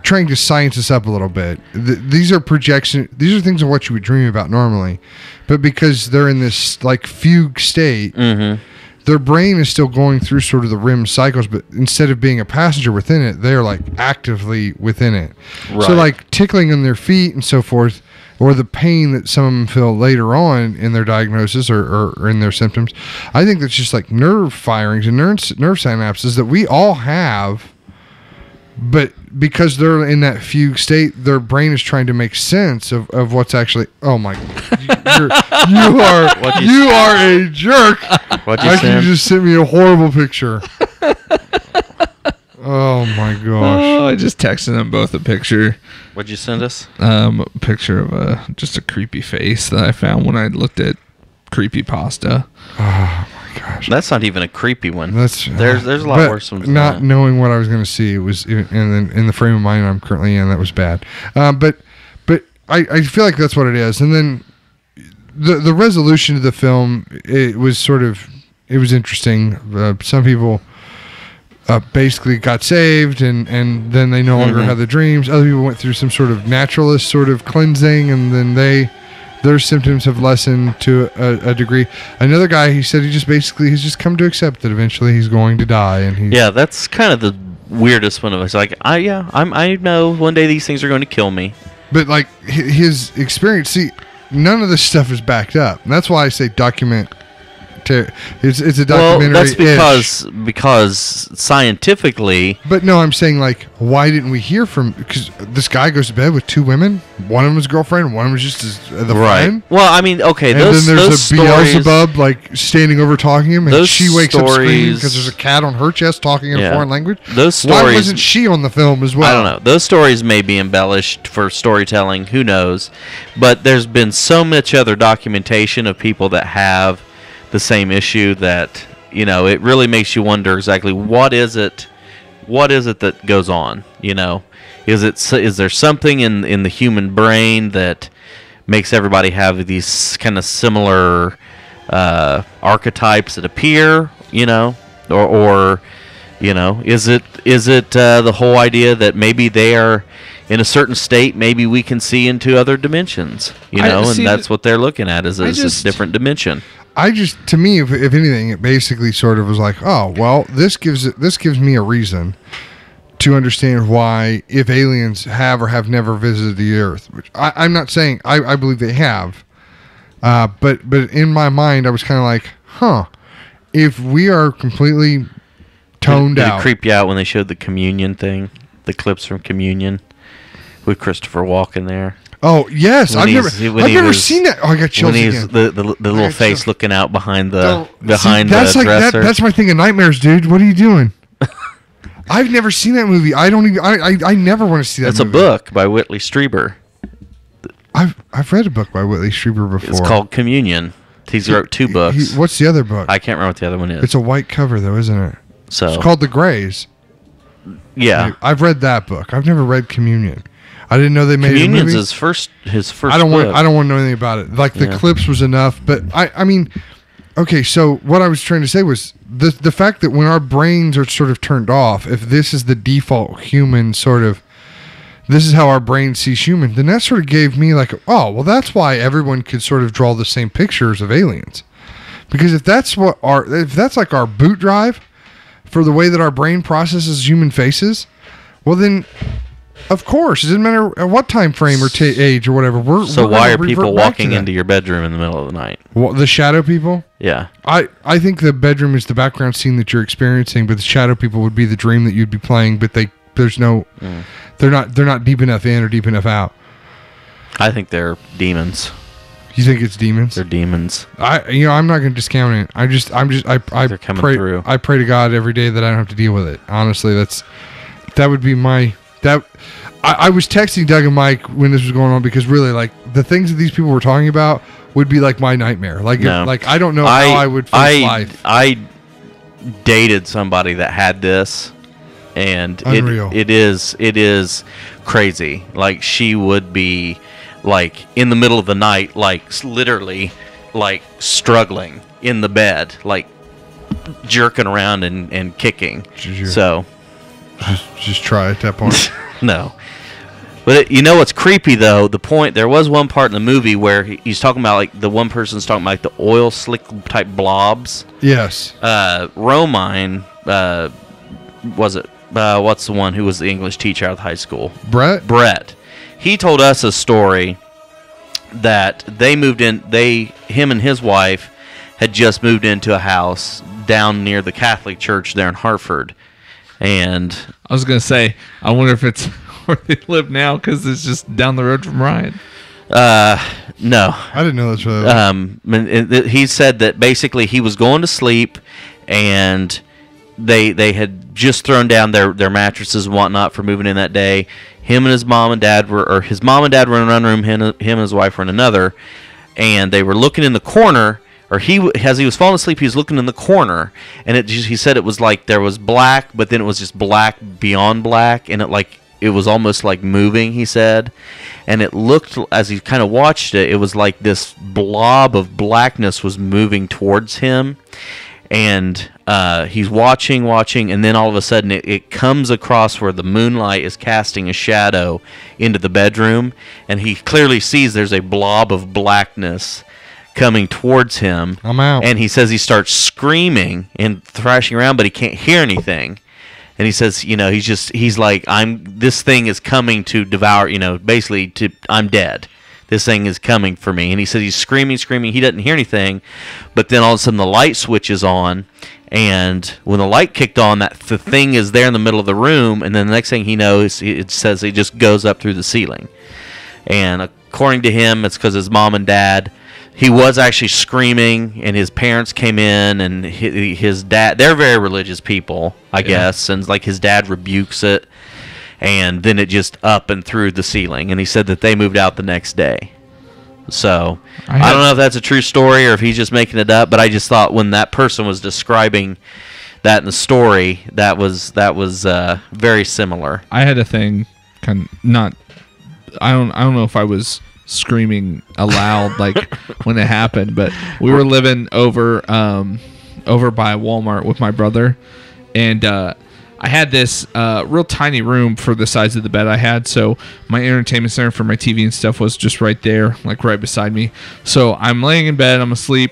trying to science this up a little bit. These are projections. These are things of what you would dream about normally, but because they're in this like fugue state, their brain is still going through sort of the REM cycles, but instead of being a passenger within it, they're like actively within it. Right. So like tickling on their feet and so forth, or the pain that some of them feel later on in their diagnosis or in their symptoms. I think that's just like nerve firings and nerve synapses that we all have, but because they're in that fugue state, their brain is trying to make sense of what's actually. Oh my! You are a jerk. What'd you send? You just sent me a horrible picture. Oh my gosh! Oh, I just texted them both a picture. What'd you send us? A picture of just a creepy face that I found when I looked at creepypasta. Oh my gosh! That's not even a creepy one. There's a lot worse ones. Not knowing what I was going to see, it was in the frame of mind I'm currently in. That was bad. But I feel like that's what it is. And then the resolution of the film, it was interesting. Some people basically got saved, and then they no longer have the dreams. Other people went through some sort of naturalist sort of cleansing, and then their symptoms have lessened to a degree. Another guy, he said he's just come to accept that eventually he's going to die. And that's kind of the weirdest one of us. Like, I know one day these things are going to kill me. But like his experience, see, none of this stuff is backed up. And that's why I say document. It's a documentary. Well, that's because scientifically. But no, I'm saying like, why didn't we hear from? Because this guy goes to bed with 2 women. One of them is girlfriend. One of them is just the friend. Well, I mean, okay. And then there's a Beelzebub like standing over talking to him, and she wakes up screaming because there's a cat on her chest talking in a foreign language. Those stories. Why wasn't she on the film as well? I don't know. Those stories may be embellished for storytelling. Who knows? But there's been so much other documentation of people that have the same issue that it really makes you wonder exactly what is it that goes on. Is there something in the human brain that makes everybody have these kind of similar archetypes that appear, or is it the whole idea that maybe they are in a certain state, maybe we can see into other dimensions, and that's what they're looking at is a different dimension. To me, if anything, it basically sort of was like, oh, well, this gives me a reason to understand why, if aliens have or have never visited the Earth, which I'm not saying I believe they have, but in my mind, I was kind of like, if we are completely toned out. Did it creep you out when they showed the communion thing, the clips from Communion with Christopher Walken there? Oh yes, I've never seen that. Oh, I got chills again. The little face chills. Looking out behind the dresser. That's my thing of nightmares, dude. What are you doing? I've never seen that movie. I never want to see that. It's movie. A book by Whitley Strieber. I've read a book by Whitley Strieber before. It's called Communion. He's wrote 2 books. What's the other book? I can't remember what the other one is. It's a white cover though, isn't it? So it's called The Greys. Yeah, I've read that book. I've never read Communion. I didn't know they made Communion's a movie. his first. I don't want to know anything about it. Like the clips was enough, but I mean, okay. So what I was trying to say was the fact that when our brains are sort of turned off, if this is the default human sort of, this is how our brain sees human, then that sort of gave me like, oh, well, that's why everyone could sort of draw the same pictures of aliens, because if that's like our boot drive for the way that our brain processes human faces, well then. Of course, it doesn't matter at what time frame or age or whatever. Why are people walking into your bedroom in the middle of the night? Well, the shadow people? Yeah. I think the bedroom is the background scene that you're experiencing, but the shadow people would be the dream that you'd be playing, but they're not deep enough in or deep enough out. I think they're demons. You think it's demons? They're demons. I'm not going to discount it. I They're coming pray through. I pray to God every day that I don't have to deal with it. Honestly, that would be I was texting Doug and Mike when this was going on because really, like, the things that these people were talking about would be like my nightmare. Like, I don't know how I would face life. I dated somebody that had this, and it is crazy. Like, she would be like in the middle of the night, like literally, like struggling in the bed, like jerking around and kicking. So just try at that point. No. But you know what's creepy though? There was one part in the movie where he's talking about, like, the one person's talking about, like, the oil slick type blobs. Yes. Romine, was it? What's the one who was the English teacher out of high school? Brett. He told us a story that they moved in. Him and his wife had just moved into a house down near the Catholic church there in Hartford, and I was gonna say, I wonder if it's where they live now because it's just down the road from Ryan. No, I didn't know that's he said that basically he was going to sleep, and they had just thrown down their mattresses and whatnot for moving in that day. Him and his mom and dad were in one room, him and his wife were in another, and they were looking in the corner. Or as he was falling asleep, he was looking in the corner, and he said it was like there was black, but then it was just black beyond black, and it was almost like moving, he said. And it looked, as he kind of watched it, it was like this blob of blackness was moving towards him. And he's watching, and then all of a sudden it comes across where the moonlight is casting a shadow into the bedroom, and he clearly sees there's a blob of blackness coming towards him. I'm out. And he says he starts screaming and thrashing around, but he can't hear anything. And he says, he's like, this thing is coming to devour, basically I'm dead. This thing is coming for me. And he says he's screaming. He doesn't hear anything. But then all of a sudden the light switches on. And when the light kicked on, the thing is there in the middle of the room. And then the next thing he knows, it says it just goes up through the ceiling. And according to him, it's because his mom and dad, he was actually screaming, and his parents came in, and his dad, they're very religious people, I guess. And like his dad rebukes it. And then it just up and through the ceiling. And he said that they moved out the next day. So I don't know if that's a true story or if he's just making it up. But I just thought when that person was describing that in the story, that was very similar. I had a thing, I don't know if I was screaming aloud like when it happened, but we were living over by Walmart with my brother, and I had this real tiny room for the size of the bed I had, so my entertainment center for my TV and stuff was just right there, like right beside me. So I'm laying in bed, I'm asleep,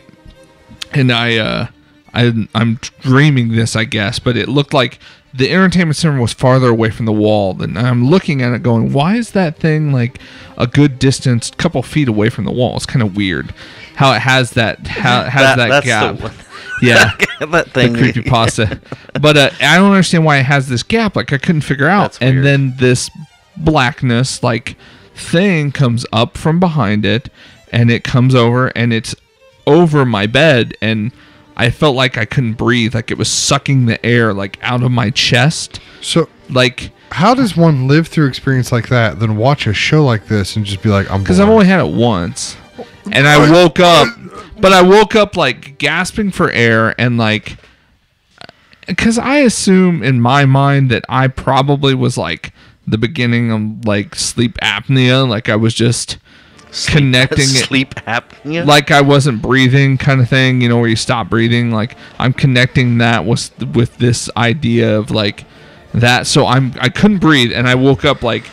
and I'm dreaming this, I guess, but it looked like the entertainment center was farther away from the wall. And I'm looking at it going, why is that thing like a good distance, couple feet away from the wall? It's kind of weird how it has that gap. Yeah, that thing. The creepypasta. But I don't understand why it has this gap. Like, I couldn't figure out. And then this blackness, like, thing comes up from behind it, and it comes over, and it's over my bed, and I felt like I couldn't breathe. Like, it was sucking the air, like, out of my chest. So, like, how does one live through experience like that, then watch a show like this and just be like, I'm bored? Because I've only had it once. And I woke up, but I woke up, like, gasping for air, and, like, because I assume in my mind that I probably was, like, the beginning of, like, sleep apnea. Like, I was just connecting sleep apnea, like I wasn't breathing, kind of thing, you know, where you stop breathing. Like, I'm connecting that with this idea of, like, that. So I couldn't breathe, and I woke up, like,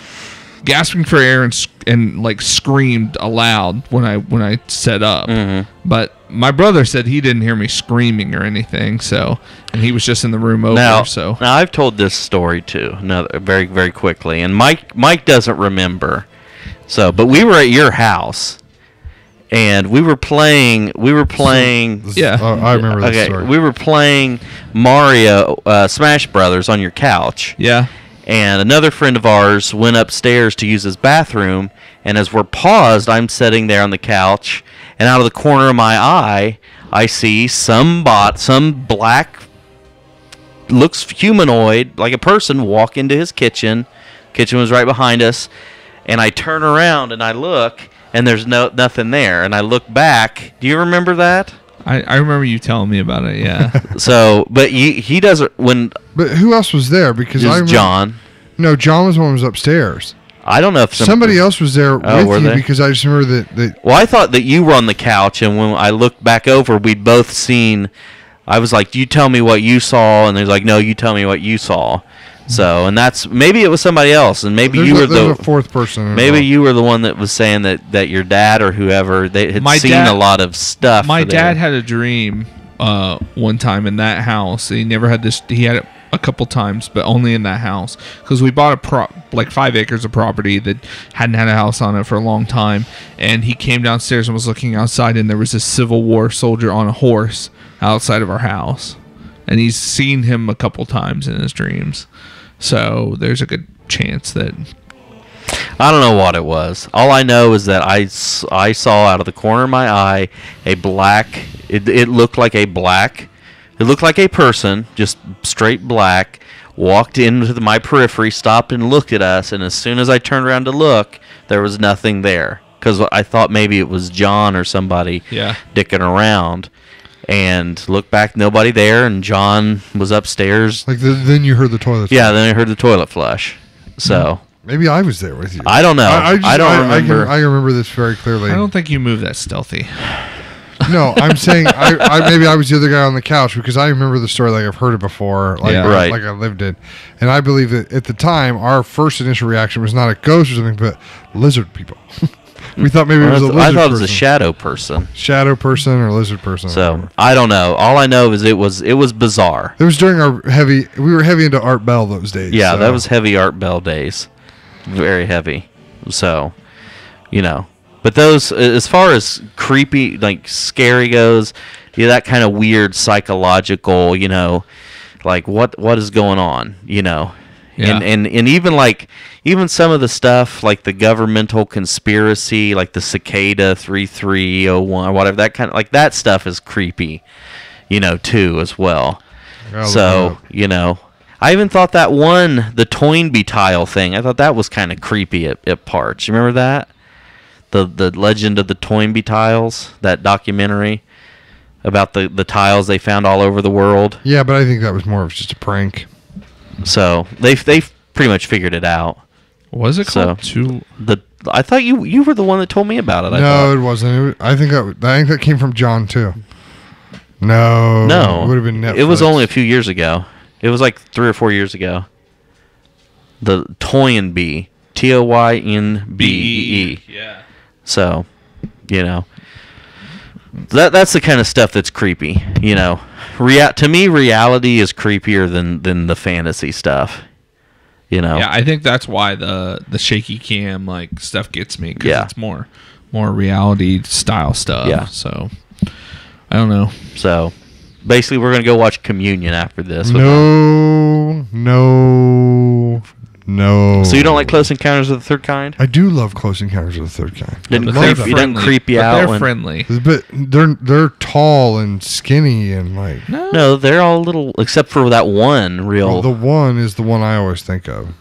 gasping for air and like screamed aloud when I sat up. Mm-hmm. But my brother said he didn't hear me screaming or anything, so, and he was just in the room over. Now I've told this story too, very, very quickly, and Mike doesn't remember. So, but we were at your house, and we were playing. Yeah, I remember this story. We were playing Mario Smash Brothers on your couch. Yeah. And another friend of ours went upstairs to use his bathroom, and as we're paused, I'm sitting there on the couch, and out of the corner of my eye, I see some black, looks humanoid, like a person, walk into his kitchen. Kitchen was right behind us, and I turn around and I look, and there's nothing there. And I look back. Do you remember that? I remember you telling me about it. Yeah. So, but he doesn't when. But who else was there? Because I remember, John. No, John was the one who was upstairs. I don't know if somebody else was there with you because I just remember that. Well, I thought that you were on the couch, and when I looked back over, we'd both seen. I was like, "You tell me what you saw," and they're like, "No, you tell me what you saw." So, and that's maybe it was somebody else, and maybe you were the fourth person. Maybe you were the one that was saying that your dad or whoever they had seen a lot of stuff. My dad had a dream one time in that house. He never had this. He had it a couple times, but only in that house because we bought like 5 acres of property that hadn't had a house on it for a long time. And he came downstairs and was looking outside, and there was a Civil War soldier on a horse outside of our house, and he's seen him a couple times in his dreams. So there's a good chance that I don't know what it was. All I know is that I saw out of the corner of my eye a black. It looked like a black. It looked like a person, just straight black, walked into my periphery, stopped and looked at us. And as soon as I turned around to look, there was nothing there because I thought maybe it was John or somebody dicking around. And looked back, nobody there, and John was upstairs. Like then you heard the toilet. Yeah, then I heard the toilet flush. So maybe I was there with you. I don't know. I don't remember. I remember this very clearly. I don't think you moved that stealthy. No, I'm saying maybe I was the other guy on the couch because I remember the story like I've heard it before, like I lived it, and I believe that at the time our first initial reaction was not a ghost or something, but lizard people. We thought maybe it was a lizard person. I thought it was a shadow person. Shadow person or lizard person. So, I don't know. All I know is it was bizarre. It was during we were heavy into Art Bell those days. Yeah, that was heavy Art Bell days. Very heavy. So, But those, as far as creepy, like scary goes, that kind of weird psychological, like what is going on, Yeah. And even some of the stuff like the governmental conspiracy, like the Cicada 3301 or whatever, that kind of like that stuff is creepy, too as well. So, I even thought that the Toynbee tile thing, I thought that was kind of creepy at parts. You remember that? The legend of the Toynbee tiles, that documentary about the tiles they found all over the world. Yeah, but I think that was more of just a prank. So they've pretty much figured it out. Was it called? I thought you were the one that told me about it. No, it wasn't. I think that came from John too. No, it would have been Netflix. It was only a few years ago. It was like 3 or 4 years ago. The Toynbee, Toynbee. Yeah. So, that's the kind of stuff that's creepy. To me, reality is creepier than the fantasy stuff. Yeah, I think that's why the shaky cam like stuff gets me because it's more reality style stuff. Yeah. So I don't know. So basically, we're gonna go watch Communion after this. No. So you don't like Close Encounters of the Third Kind? I do love Close Encounters of the Third Kind. Didn't creep you out? They're friendly. But they're tall and skinny and like no, they're all little except for that one real. Well, the one is the one I always think of.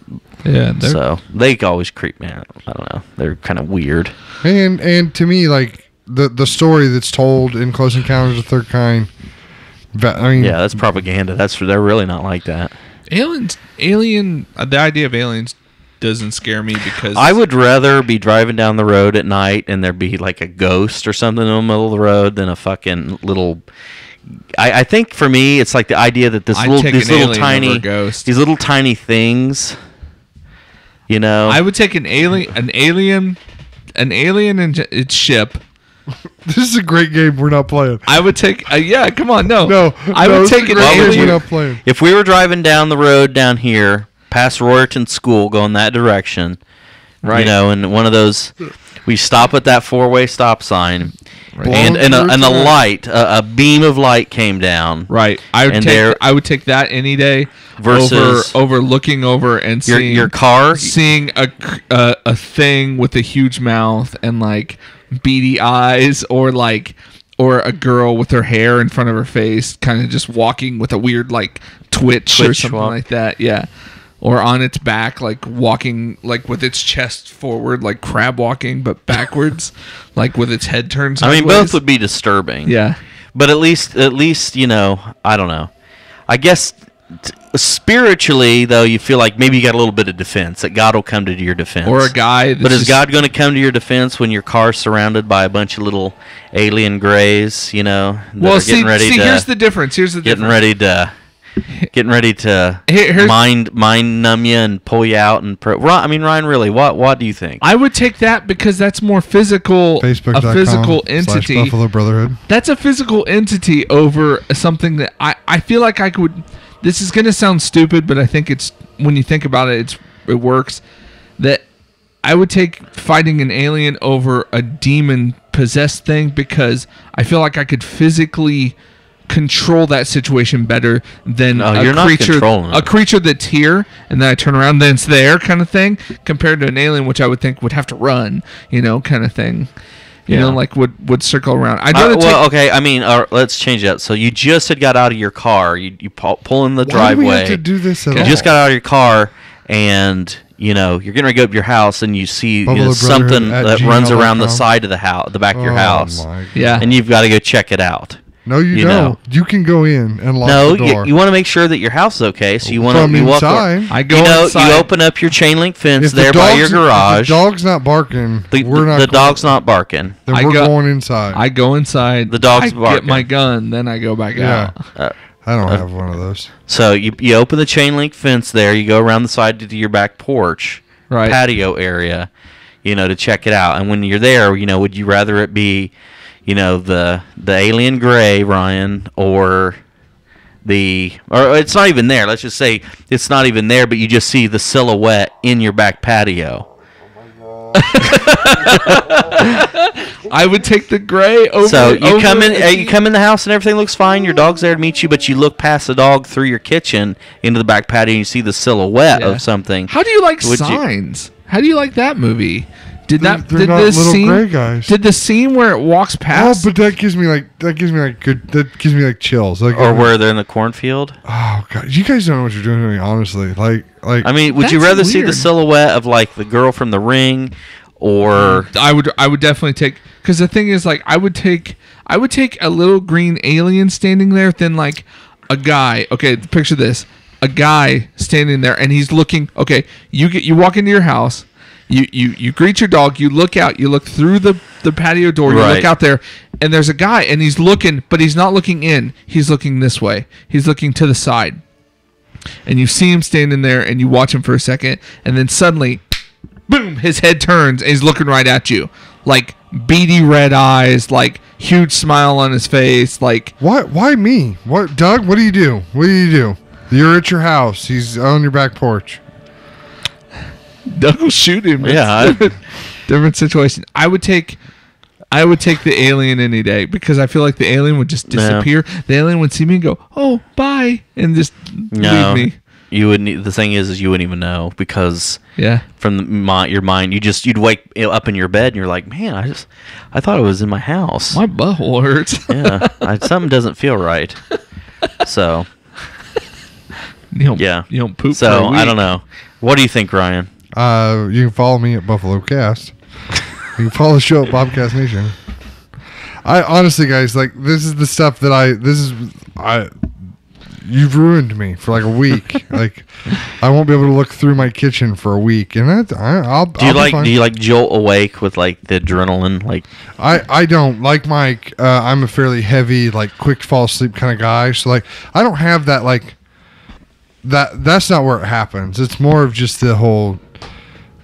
Yeah, so they always creep me out. I don't know. They're kind of weird. And to me, like the story that's told in Close Encounters of the Third Kind. I mean, yeah, that's propaganda. They're really not like that. The idea of aliens doesn't scare me because I would rather be driving down the road at night and there be like a ghost or something in the middle of the road than a fucking little. I think for me, it's like the idea that these little tiny things. I would take an alien and its ship. This is a great game we're not playing. I would take come on, no. I would take an alien. We're not playing. If we were driving down the road down here past Royerton School going that direction, right? And one of those we stop at that 4-way stop sign and a light, a beam of light came down. Right. I would take that any day versus over looking over and seeing your car, seeing a thing with a huge mouth and like beady eyes, or a girl with her hair in front of her face, kind of just walking with a weird like twitch or something like that. Yeah. Or on its back, like walking, like with its chest forward, like crab walking, but backwards, like with its head turned sideways. I mean, both would be disturbing. Yeah. But at least, I don't know. I guess spiritually, though, you feel like maybe you got a little bit of defense, that God will come to your defense. Or a guy. But is God going to come to your defense when your car's surrounded by a bunch of little alien grays, Well, see, here's the difference. Getting ready to mind numb you and pull you out and Ryan, really, what do you think? I would take that because that's more physical. Facebook.com a physical entity. /Buffalo Brotherhood. That's a physical entity over something that I feel like I could. This is going to sound stupid, but I think it's, when you think about it, it works. That I would take fighting an alien over a demon possessed thing, because I feel like I could physically control that situation better than a creature that's here and then I turn around, then it's there kind of thing, compared to an alien, which I would think would have to run, kind of thing. Like would circle around. Okay. I mean, let's change that. So you just had got out of your car. You pull in the driveway. Why do we have to do this at all? You just got out of your car, and you're getting ready to go up your house, and you see something that runs around the side of the house, the back of your house. Yeah. And you've got to go check it out. No, you don't. You can go in and lock the door. You want to make sure that your house is okay, so you want to walk inside. I go inside. You open up your chain link fence there by your garage. If the dog's not barking, the dog's not barking. Then we're going inside. I go inside. The dog's barking. Get my gun, then I go back out. I don't have one of those. So you open the chain link fence there. You go around the side to your back porch, patio area, to check it out. And when you're there, would you rather it be, the alien gray, Ryan, or it's not even there. Let's just say it's not even there, but you just see the silhouette in your back patio. Oh my God. I would take the gray over. So you come in the house and everything looks fine. Your dog's there to meet you, but you look past the dog through your kitchen into the back patio and you see the silhouette of something. How do you like Signs? How do you like that movie? Did the scene where it walks past? Oh, but that gives me like chills. Or where they're in the cornfield. Oh God, you guys don't know what you're doing to me, honestly. I mean, would you rather see the silhouette of like the girl from The Ring, or I would definitely take, because the thing is, like, I would take a little green alien standing there than like a guy. Okay, picture this: a guy standing there and he's looking. Okay, you walk into your house. You greet your dog, you look out, you look through the patio door, you look out there, and there's a guy, and he's looking, but he's not looking in. He's looking this way. He's looking to the side. And you see him standing there, and you watch him for a second, and then suddenly, boom, his head turns, and he's looking right at you. Like, beady red eyes, like, huge smile on his face, like... Why me? What, Doug, what do you do? You're at your house. He's on your back porch. Doug will shoot him. Yeah, different situation. I would take the alien any day, because I feel like the alien would just disappear. No. The alien would see me and go, "Oh, bye," and just leave me. You wouldn't. The thing is you wouldn't even know, because from your mind, you'd wake up in your bed and you're like, "Man, I thought it was in my house. My butthole hurts." Something doesn't feel right. So you don't poop. So for a week. I don't know. What do you think, Ryan? You can follow me at BuffaloCast. You can follow the show at BOBcast Nation. I honestly, guys, like, this is the stuff that you've ruined me for like a week. Like, I won't be able to look through my kitchen for a week, and do you like jolt awake with like the adrenaline? Like, I don't like Mike. I'm a fairly heavy, like, quick fall asleep kind of guy. So like, I don't have that like. That's not where it happens. It's more of just the whole,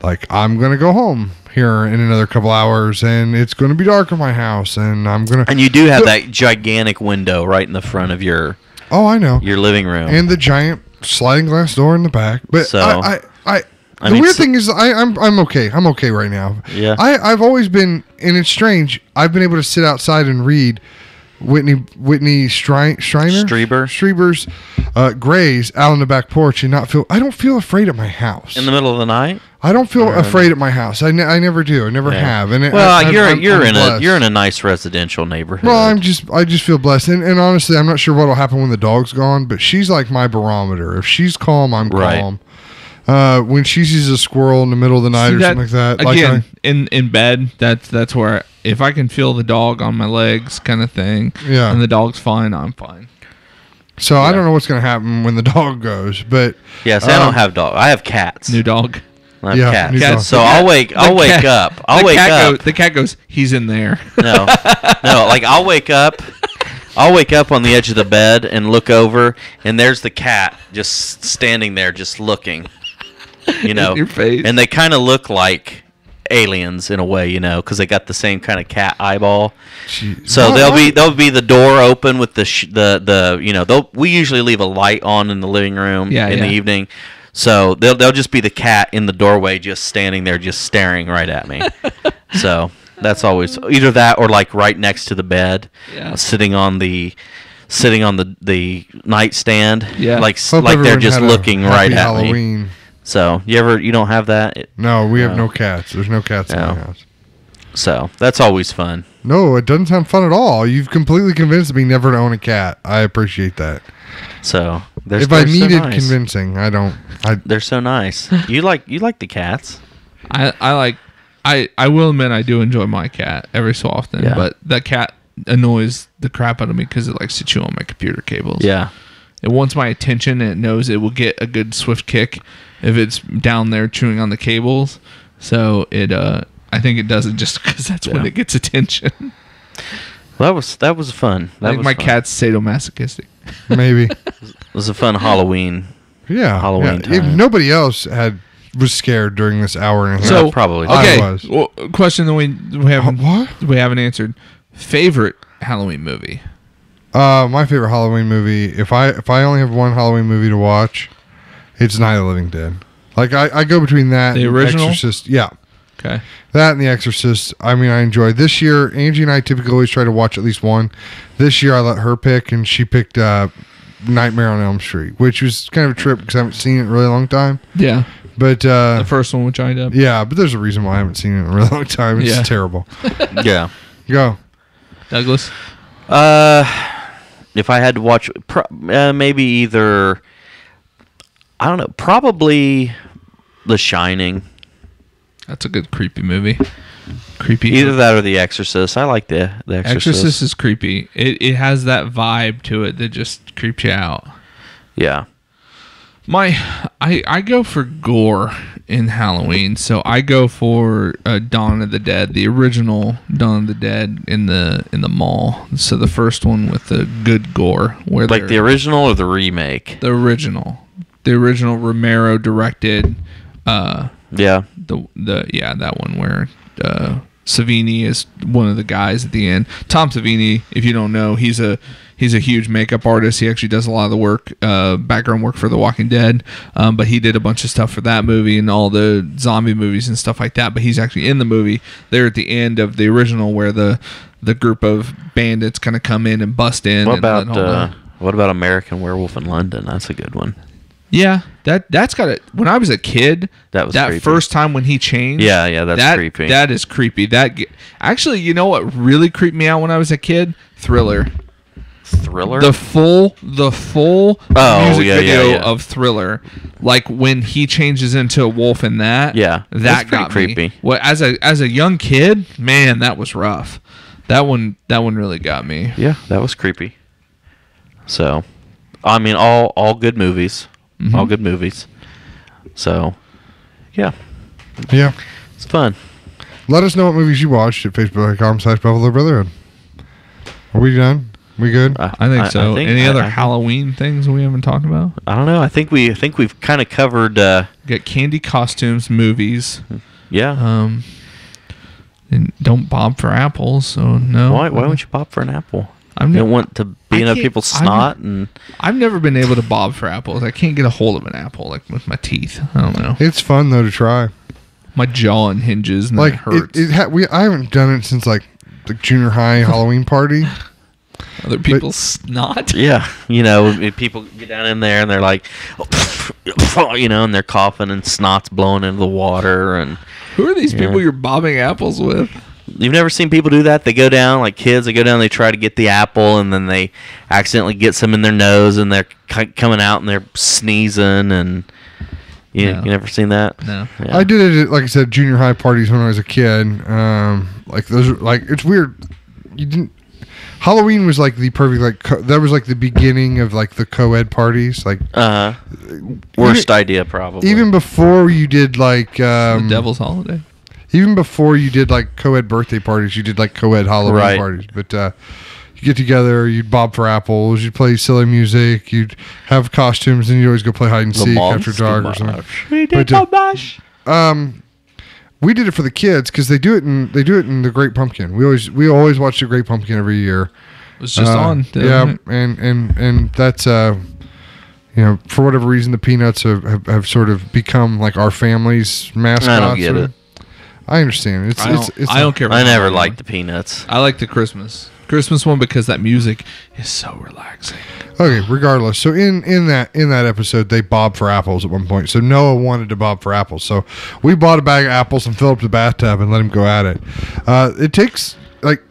like, I'm gonna go home here in another couple hours, and it's gonna be dark in my house, and And you do have that gigantic window right in the front of your. Oh, I know. Your living room, and the giant sliding glass door in the back. But so, The weird thing is, I'm okay. I'm okay right now. Yeah. I've always been, and it's strange. I've been able to sit outside and read Whitney Strieber's Grays out on the back porch and not feel. I don't feel afraid at my house. In the middle of the night? I don't feel afraid at my house. I never do. I never have. And you're in a nice residential neighborhood. Well, I just feel blessed. And honestly, I'm not sure what'll happen when the dog's gone, but she's like my barometer. If she's calm, I'm calm. When she sees a squirrel in the middle of the night something like that, again, in bed, that's where if I can feel the dog on my legs, kind of thing, and the dog's fine, I'm fine. So I don't know what's gonna happen when the dog goes, but yes, I don't have dog. I have cats. New dog. I have cats. So I'll wake up. The cat goes. He's in there. No. Like I'll wake up on the edge of the bed and look over, and there's the cat just standing there, just looking. Your face. And they kind of look like aliens in a way, because they got the same kind of cat eyeball. Jeez. So they'll be the door open with we usually leave a light on in the living room in the evening. So they'll just be the cat in the doorway, just standing there, just staring right at me. So that's always either that or like right next to the bed, sitting on the nightstand, like they're just looking right at Halloween. Me. So you don't have that? No, we have no cats. There's no cats in my house. So that's always fun. No, it doesn't sound fun at all. You've completely convinced me never to own a cat. I appreciate that. So if I needed convincing, I don't. They're so nice. You like the cats? I will admit I do enjoy my cat every so often, but that cat annoys the crap out of me because it likes to chew on my computer cables. Yeah. It wants my attention, and it knows it will get a good swift kick if it's down there chewing on the cables. So I think it does it just because that's when it gets attention. Well, that was fun. My cat's sadomasochistic. Maybe it was a fun Halloween. Yeah, Halloween time. If nobody else was scared during this hour and a half, so probably okay. I was. Well, question that we haven't answered. Favorite Halloween movie? My favorite Halloween movie. If I only have one Halloween movie to watch, it's Night of the Living Dead. Like I go between that the and original? Exorcist. Yeah. Okay. That and The Exorcist. I mean, I enjoyed this year. Angie and I typically always try to watch at least one. This year, I let her pick, and she picked Nightmare on Elm Street, which was kind of a trip because I haven't seen it in a really long time. Yeah. But the first one, which I did. Yeah, but there's a reason why I haven't seen it in a really long time. It's terrible. Yeah. Go. Douglas? If I had to watch, maybe either, I don't know, probably The Shining. That's a good creepy movie. Creepy. Either that or The Exorcist. I like the Exorcist. Exorcist is creepy. It has that vibe to it that just creeps you out. Yeah. I go for gore in Halloween, so I go for Dawn of the Dead, the original Dawn of the Dead in the mall. So the first one with the good gore, where like the original or the remake. The original Romero directed. That one where Savini is one of the guys at the end. Tom Savini, if you don't know, he's a huge makeup artist. He actually does a lot of the work, background work for The Walking Dead. But he did a bunch of stuff for that movie and all the zombie movies and stuff like that. But he's actually in the movie there at the end of the original where the group of bandits kind of come in and bust in. What about American Werewolf in London? That's a good one. Yeah, that's got it. When I was a kid, that creepy. First time when he changed. Yeah, that's creepy. That is creepy. Actually, you know what really creeped me out when I was a kid? Thriller. The full music video of Thriller, like when he changes into a wolf in that. Yeah, that got creepy. Me. Well, as a young kid, man, that was rough. That one really got me. Yeah, that was creepy. So, I mean, all good movies. Mm-hmm. All good movies. So, yeah. Yeah. It's fun. Let us know what movies you watched at facebook.com/Brotherhood. Are we done? We good? I think so. Any other Halloween things we haven't talked about? I don't know. I think we've kind of covered. Got candy, costumes, movies. Yeah. And don't bob for apples. So no. Why won't you bob for an apple? I don't want to be people's snot. And I've never been able to bob for apples. I can't get a hold of an apple like with my teeth. I don't know. It's fun though to try. My jaw unhinges and it hurts. I haven't done it since like the junior high Halloween party. Other people's snot. Yeah, people get down in there and they're like, and they're coughing and snot's blowing into the water. And who are these people you're bobbing apples with? You've never seen people do that? They go down, like kids, they try to get the apple, and then they accidentally get some in their nose, and they're coming out and they're sneezing, and you never seen that? No. Yeah. I did it at, like I said, junior high parties when I was a kid. Like those are like, it's weird. Halloween was like the perfect, that was like the beginning of like the co-ed parties. Like, worst idea probably. Even before you did like, the Devil's Holiday. Even before you did like co-ed birthday parties, you did like co-ed Halloween parties. But you get together, you'd bob for apples, you'd play silly music, you'd have costumes, and you'd always go play hide and seek after dark or something. We did we did it for the kids because they do it in the Great Pumpkin. We always watch the Great Pumpkin every year. It was just on. Yeah, and that's for whatever reason the Peanuts have sort of become like our family's mascot. I don't get it. I understand. I don't care. I never liked the Peanuts. I like the Christmas one because that music is so relaxing. Okay, regardless. So in that episode, they bobbed for apples at one point. So Noah wanted to bob for apples. So we bought a bag of apples and filled up the bathtub and let him go at it. It takes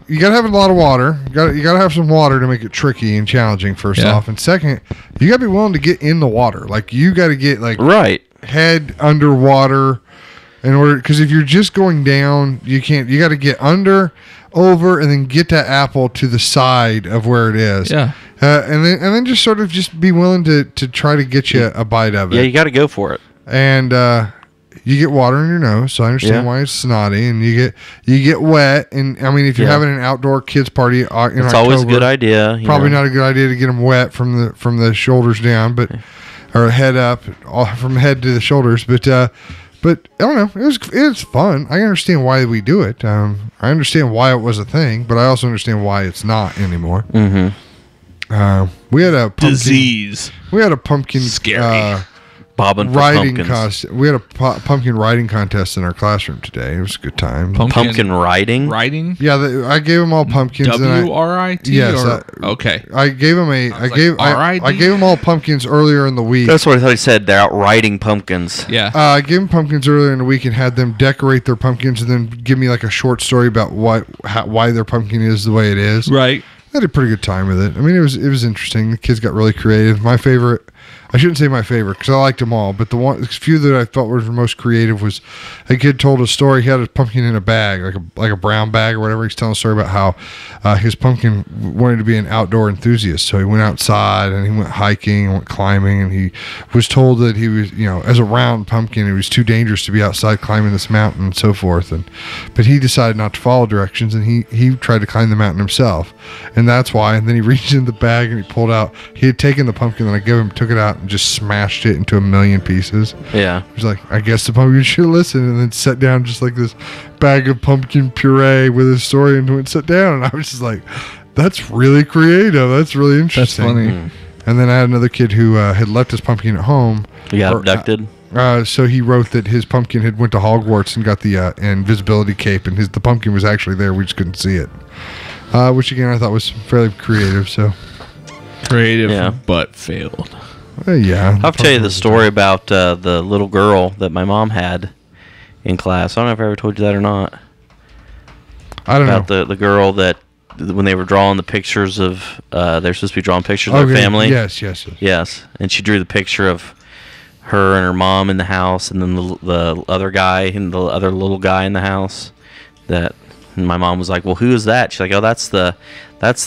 you gotta have a lot of water. You gotta have some water to make it tricky and challenging. First off, and second, you gotta be willing to get in the water. Like you gotta get head underwater. In order, because if you're just going down, you can't. You got to get under, over, and then get that apple to the side of where it is. Yeah. And then just sort of just be willing to try to get you a bite of it. Yeah, you got to go for it. And you get water in your nose, so I understand why it's snotty, and you get wet. And I mean, if you're having an outdoor kids party in October, it's always a good idea. Probably not a good idea to get them wet from the shoulders down, or head up, from head to the shoulders, But I don't know. It was fun. I understand why we do it. I understand why it was a thing, but I also understand why it's not anymore. Mm-hmm. We had a pumpkin, disease. We had a pumpkin scary bobbing for riding pumpkins. We had a pumpkin riding contest in our classroom today. It was a good time. Pumpkin riding? Riding? Yeah, I gave them all pumpkins. WRIT? Yes. Okay. I gave them I gave them all pumpkins earlier in the week. That's what I thought he said. They're out riding pumpkins. Yeah. I gave them pumpkins earlier in the week and had them decorate their pumpkins and then give me like a short story about why their pumpkin is the way it is. Right. I had a pretty good time with it. I mean, it was interesting. The kids got really creative. My favorite, I shouldn't say my favorite because I liked them all, but the few that I thought were the most creative was a kid told a story. He had a pumpkin in a bag, like a brown bag or whatever. He's telling a story about how his pumpkin wanted to be an outdoor enthusiast, so he went outside and he went hiking and went climbing, and he was told that he was, as a round pumpkin, it was too dangerous to be outside climbing this mountain and so forth. But he decided not to follow directions, and he tried to climb the mountain himself, and that's why. And then he reached in the bag and he pulled out. He had taken the pumpkin that I gave him, took it out, and just smashed it into a million pieces. Yeah. He was like, I guess the pumpkin should listen, and then sat down just like this bag of pumpkin puree with his story and went sit down. And I was just like, that's really creative. That's really interesting. That's funny. And then I had another kid who had left his pumpkin at home. He got abducted. So he wrote that his pumpkin had went to Hogwarts and got the invisibility cape, and the pumpkin was actually there. We just couldn't see it. Which again I thought was fairly creative. So creative, but failed. Yeah. I'll tell you the story about the little girl that my mom had in class. I don't know if I ever told you that or not. I don't know. About the girl that when they were drawing the pictures of they're supposed to be drawing pictures of their family. Yes. And she drew the picture of her and her mom in the house, and then the other guy and the other little guy in the house. That and my mom was like, "Well, who is that?" She's like, "Oh, that's the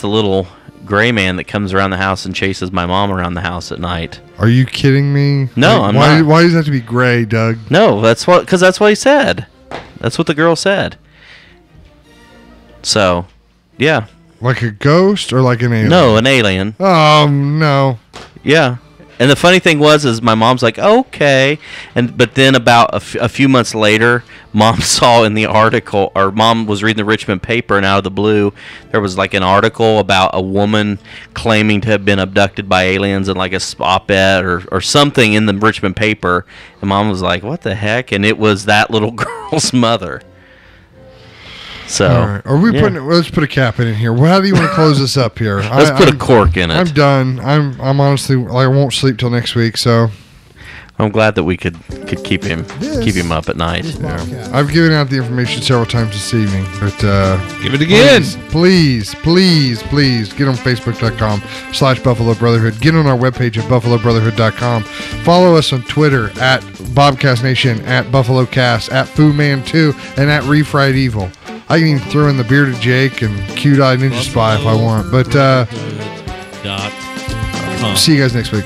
little gray man that comes around the house and chases my mom around the house at night." Are you kidding me? No, I'm not. Why does it have to be gray, Doug? No, because that's what he said. That's what the girl said. So, yeah. Like a ghost or like an alien? No, an alien. Oh, no. Yeah. And the funny thing is my mom's like, okay. But then about a few months later, Mom saw in the article, or Mom was reading the Richmond paper, and out of the blue, there was like an article about a woman claiming to have been abducted by aliens in like a op-ed or something in the Richmond paper. And Mom was like, what the heck? And it was that little girl's mother. So, all right. Are we putting? Let's put a cap in here. Well, how do you want to close this up here? Let's put a cork in it. I'm done. I'm honestly, I won't sleep till next week. So, I'm glad that we could keep him up at night. Yeah. I've given out the information several times this evening, but give it again. Please get on Facebook.com/Buffalo Brotherhood. Get on our webpage at BuffaloBrotherhood.com. Follow us on Twitter at BOBcast Nation, at BuffaloCast, at FooMan2, and at Refried Evil. I can even throw in the Bearded Jake and Cute Eye Ninja Spy if I want. But see you guys next week.